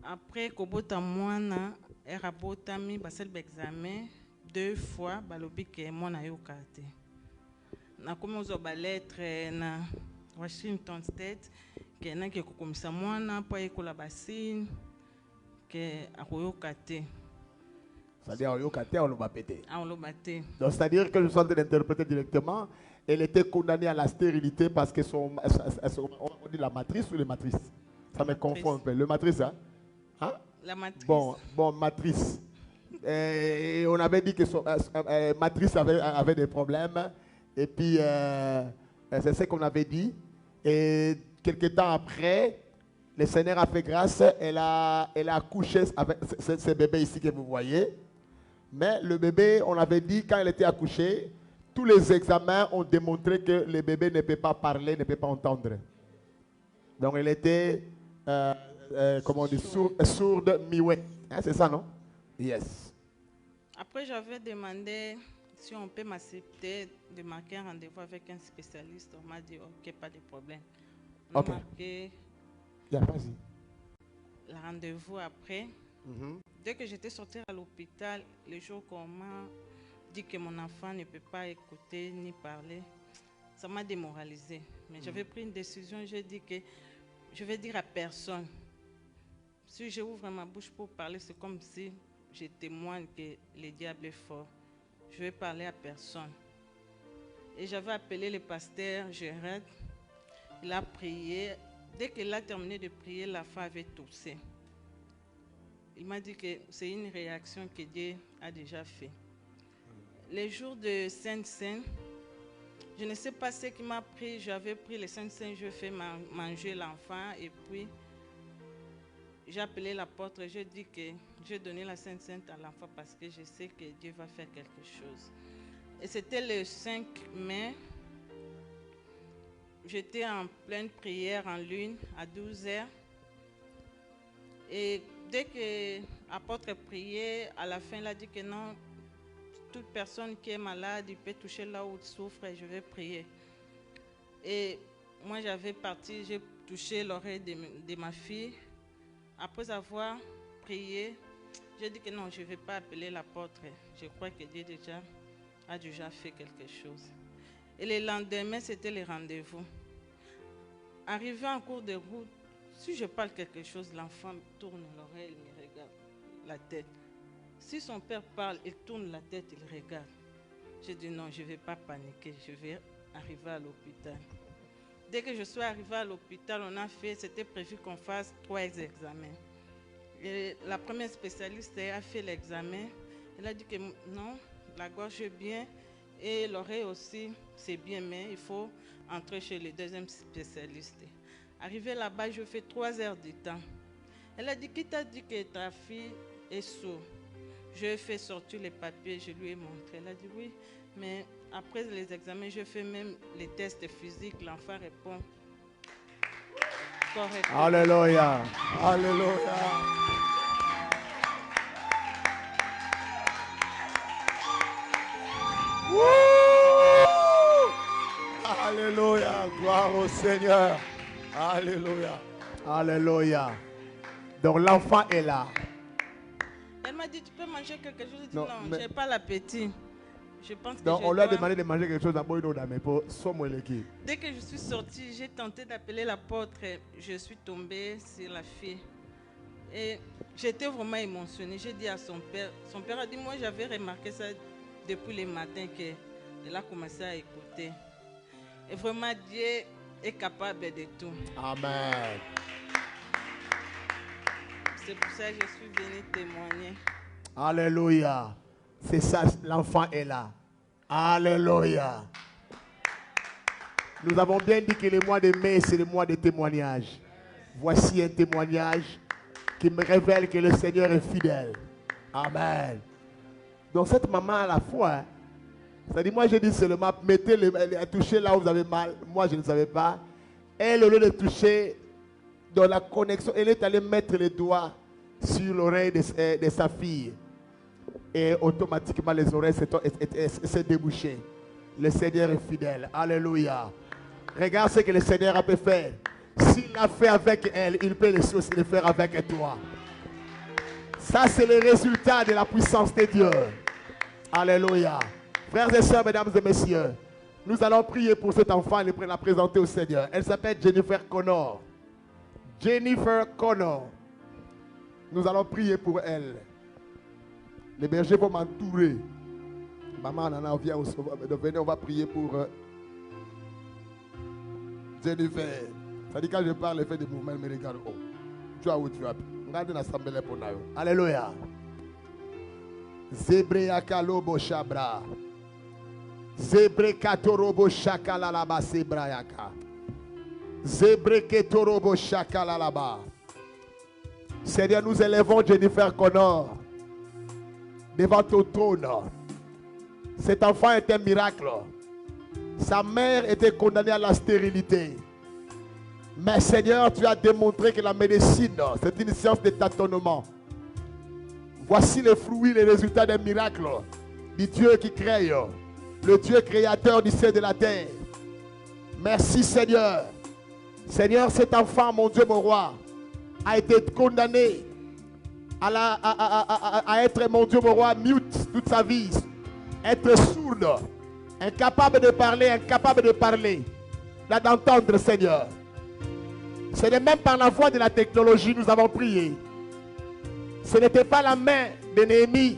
Après kobota mwana erabotami basel examen 2 fois balobi ke mwana yoka te. Na komi ozo ba lettre na Washington State ke na ke kokomisa mwana po ekola basine ke akoyoka te. C'est-à-dire, on l'a pété. On l'a battu. Donc, c'est-à-dire que je suis en train d'interpréter directement. Elle était condamnée à la stérilité parce que on dit la matrice ou les matrices? Ça me confond un peu. Le matrice, hein? La matrice. Bon, matrice. Et on avait dit que matrice avait des problèmes. Et puis, c'est ce qu'on avait dit. Et quelques temps après, le Seigneur a fait grâce. Elle a accouché avec ce bébé ici que vous voyez. Mais le bébé, on avait dit, quand elle était accouchée, tous les examens ont démontré que le bébé ne peut pas parler, ne peut pas entendre. Donc, elle était, comment on dit, sourde, mi-oué. Hein, c'est ça, non? Yes. Après, j'avais demandé si on peut m'accepter de marquer un rendez-vous avec un spécialiste. On m'a dit, OK, pas de problème. On a marqué le rendez-vous après. Dès que j'étais sortie à l'hôpital, le jour qu'on m'a dit que mon enfant ne peut pas écouter ni parler, ça m'a démoralisée. Mais j'avais pris une décision, j'ai dit que je vais dire à personne. Si j'ouvre ma bouche pour parler, c'est comme si je témoigne que le diable est fort. Je vais parler à personne. Et j'avais appelé le pasteur Gérard. Il a prié. Dès qu'il a terminé de prier, la femme avait toussé. Il m'a dit que c'est une réaction que Dieu a déjà fait. Les jours de Sainte-Seine, je ne sais pas ce qui m'a pris. J'avais pris les Sainte-Seine, je fais manger l'enfant et puis j'ai appelé l'apôtre et j'ai dit que j'ai donné la Sainte-Seine à l'enfant parce que je sais que Dieu va faire quelque chose. Et c'était le 5 mai. J'étais en pleine prière en lune à 12h. Et dès que l'apôtre priait, à la fin, il a dit que non, toute personne qui est malade, il peut toucher là où il souffre et je vais prier. Et moi, j'avais parti, j'ai touché l'oreille de ma fille. Après avoir prié, j'ai dit que non, je ne vais pas appeler l'apôtre. Je crois que Dieu a déjà fait quelque chose. Et le lendemain, c'était le rendez-vous. Arrivé en cours de route, si je parle quelque chose, l'enfant tourne l'oreille, il me regarde la tête. Si son père parle, il tourne la tête, il regarde. J'ai dit non, je ne vais pas paniquer, je vais arriver à l'hôpital. Dès que je suis arrivée à l'hôpital, c'était prévu qu'on fasse 3 examens. Et la première spécialiste a fait l'examen. Elle a dit que non, la gorge est bien et l'oreille aussi, c'est bien, mais il faut entrer chez le deuxième spécialiste. Arrivé là-bas, je fais 3 heures de temps. Elle a dit, qui t'a dit que ta fille est sourde? Je lui ai fait sortir les papiers, je lui ai montré. Elle a dit oui, mais après les examens, je fais même les tests physiques. L'enfant répond correctement. Alléluia. Alléluia. Alléluia. Gloire au Seigneur. Alléluia. Alléluia. Donc l'enfant est là. Elle m'a dit, tu peux manger quelque chose? Je dis Non, non, je n'ai pas l'appétit. Je pense que Donc je on lui a dois... demandé de manger quelque chose à Boïno mais pour sommer l'équipe. Dès que je suis sortie, j'ai tenté d'appeler l'apôtre. Je suis tombée sur la fille. Et j'étais vraiment émotionnée. J'ai dit à son père a dit, moi j'avais remarqué ça depuis le matin qu'elle a commencé à écouter. Et vraiment Dieu est capable de tout. Amen. C'est pour ça que je suis venue témoigner. Alléluia. C'est ça, l'enfant est là. Alléluia. Nous avons bien dit que le mois de mai, c'est le mois de témoignage. Voici un témoignage qui me révèle que le Seigneur est fidèle. Amen. Donc cette maman à la foi, c'est-à-dire moi je dis seulement, touchez là où vous avez mal. Moi je ne savais pas. Elle, au lieu de toucher dans la connexion, elle est allée mettre les doigts sur l'oreille de sa fille. Et automatiquement les oreilles s'est débouchées. Le Seigneur est fidèle. Alléluia. Regarde ce que le Seigneur a pu faire. S'il l'a fait avec elle, il peut aussi le faire avec toi. Ça, c'est le résultat de la puissance de Dieu. Alléluia. Frères et sœurs, mesdames et messieurs, nous allons prier pour cet enfant et la présenter au Seigneur. Elle s'appelle Jennifer Connor. Jennifer Connor. Nous allons prier pour elle. Les bergers vont m'entourer. Maman, Nana, venez, on va prier pour Jennifer. Ça dit quand je parle, elle fait des mouvements, elle me regarde. Oh, tu as où tu as. Regardez l'assemblée pour nous. Alléluia. Zebreaka lobo shabra. Zebrekatorobo shakalalaba sebrayaka. Zebreketorobo shakalalaba. Seigneur, nous élevons Jennifer Connor devant ton trône. Cet enfant est un miracle. Sa mère était condamnée à la stérilité. Mais Seigneur, tu as démontré que la médecine, c'est une science de tâtonnement. Voici les fruits, les résultats des miracles du Dieu qui crée, le Dieu créateur du ciel et de la terre. Merci Seigneur. Seigneur, cet enfant, mon Dieu, mon roi, a été condamné à être, mon Dieu, mon roi, mute toute sa vie. Être sourde, incapable de parler, d'entendre, Seigneur. Ce n'est même par la voie de la technologie nous avons prié. Ce n'était pas la main de Néhémie.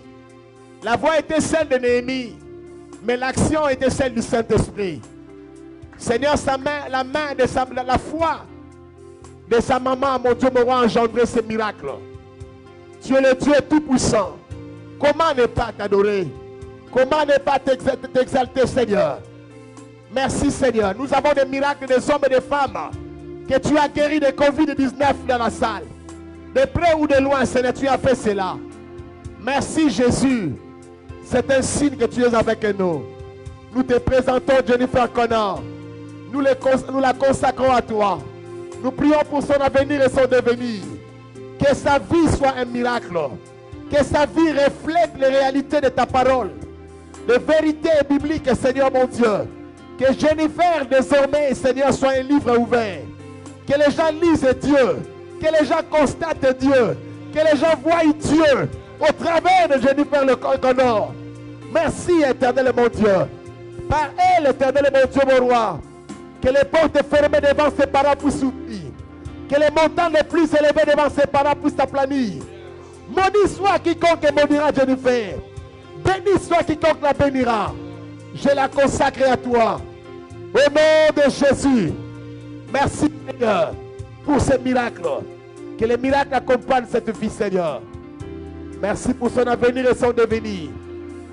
La voix était celle de Néhémie, mais l'action était celle du Saint-Esprit. Seigneur, la main de la foi de sa maman, mon Dieu, mon roi, a engendré ce miracle. Tu es le Dieu tout-puissant. Comment ne pas t'adorer? Comment ne pas t'exalter, Seigneur? Merci, Seigneur. Nous avons des miracles des hommes et des femmes que tu as guéris de Covid-19 dans la salle. De près ou de loin, Seigneur, tu as fait cela. Merci, Jésus. C'est un signe que tu es avec nous. Nous te présentons Jennifer Connor. Nous la consacrons à toi. Nous prions pour son avenir et son devenir. Que sa vie soit un miracle. Que sa vie reflète les réalités de ta parole. Les vérités bibliques, Seigneur mon Dieu. Que Jennifer, désormais, Seigneur, soit un livre ouvert. Que les gens lisent Dieu. Que les gens constatent Dieu. Que les gens voient Dieu au travers de Jennifer le Connor. Merci, éternel mon Dieu. Par elle, éternel mon Dieu, mon roi. Que les portes fermées devant ses parents puissent s'ouvrir. Que les montants les plus élevés devant ses parents puissent s'aplanir. Maudit soit quiconque maudira Jennifer. Béni soit quiconque la bénira. Je la consacre à toi. Au nom de Jésus. Merci Seigneur pour ces miracles. Que les miracles accompagnent cette fille, Seigneur. Merci pour son avenir et son devenir.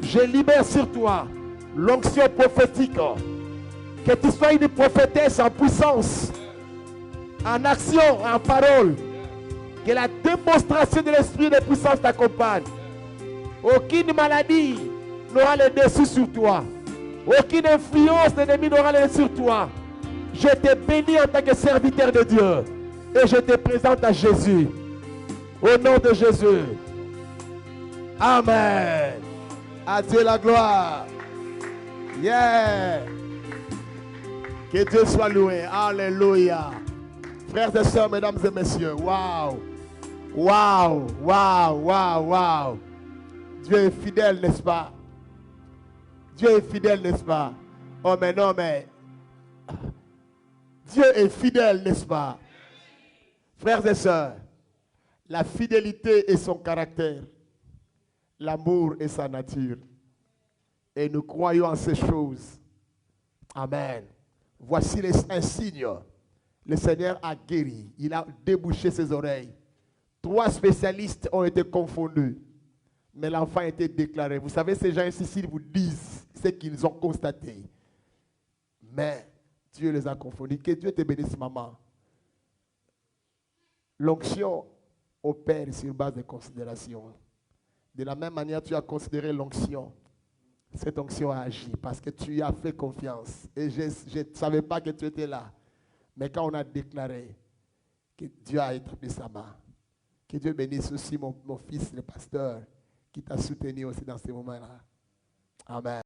Je libère sur toi l'onction prophétique. Que tu sois une prophétesse en puissance, en action, en parole. Que la démonstration de l'esprit de puissance t'accompagne. Aucune maladie n'aura le dessus sur toi. Aucune influence de l'ennemi n'aura le dessus sur toi. Je te bénis en tant que serviteur de Dieu. Et je te présente à Jésus. Au nom de Jésus. Amen. À Dieu la gloire. Yeah. Que Dieu soit loué. Alléluia. Frères et sœurs, mesdames et messieurs. Waouh. Waouh. Waouh. Waouh. Waouh. Dieu est fidèle, n'est-ce pas? Dieu est fidèle, n'est-ce pas? Oh, mais non, mais Dieu est fidèle, n'est-ce pas? Frères et sœurs, la fidélité est son caractère, l'amour est sa nature. Et nous croyons en ces choses. Amen. Voici un signe. Le Seigneur a guéri. Il a débouché ses oreilles. 3 spécialistes ont été confondus. Mais l'enfant a été déclaré. Vous savez, ces gens ici, s'ils vous disent ce qu'ils ont constaté. Mais Dieu les a confondus. Que Dieu te bénisse, maman. L'onction opère sur base de considération. De la même manière, tu as considéré l'onction. Cette onction a agi parce que tu as fait confiance. Et je ne savais pas que tu étais là. Mais quand on a déclaré que Dieu a établi sa main, que Dieu bénisse aussi mon fils, le pasteur, qui t'a soutenu aussi dans ces moments-là. Amen.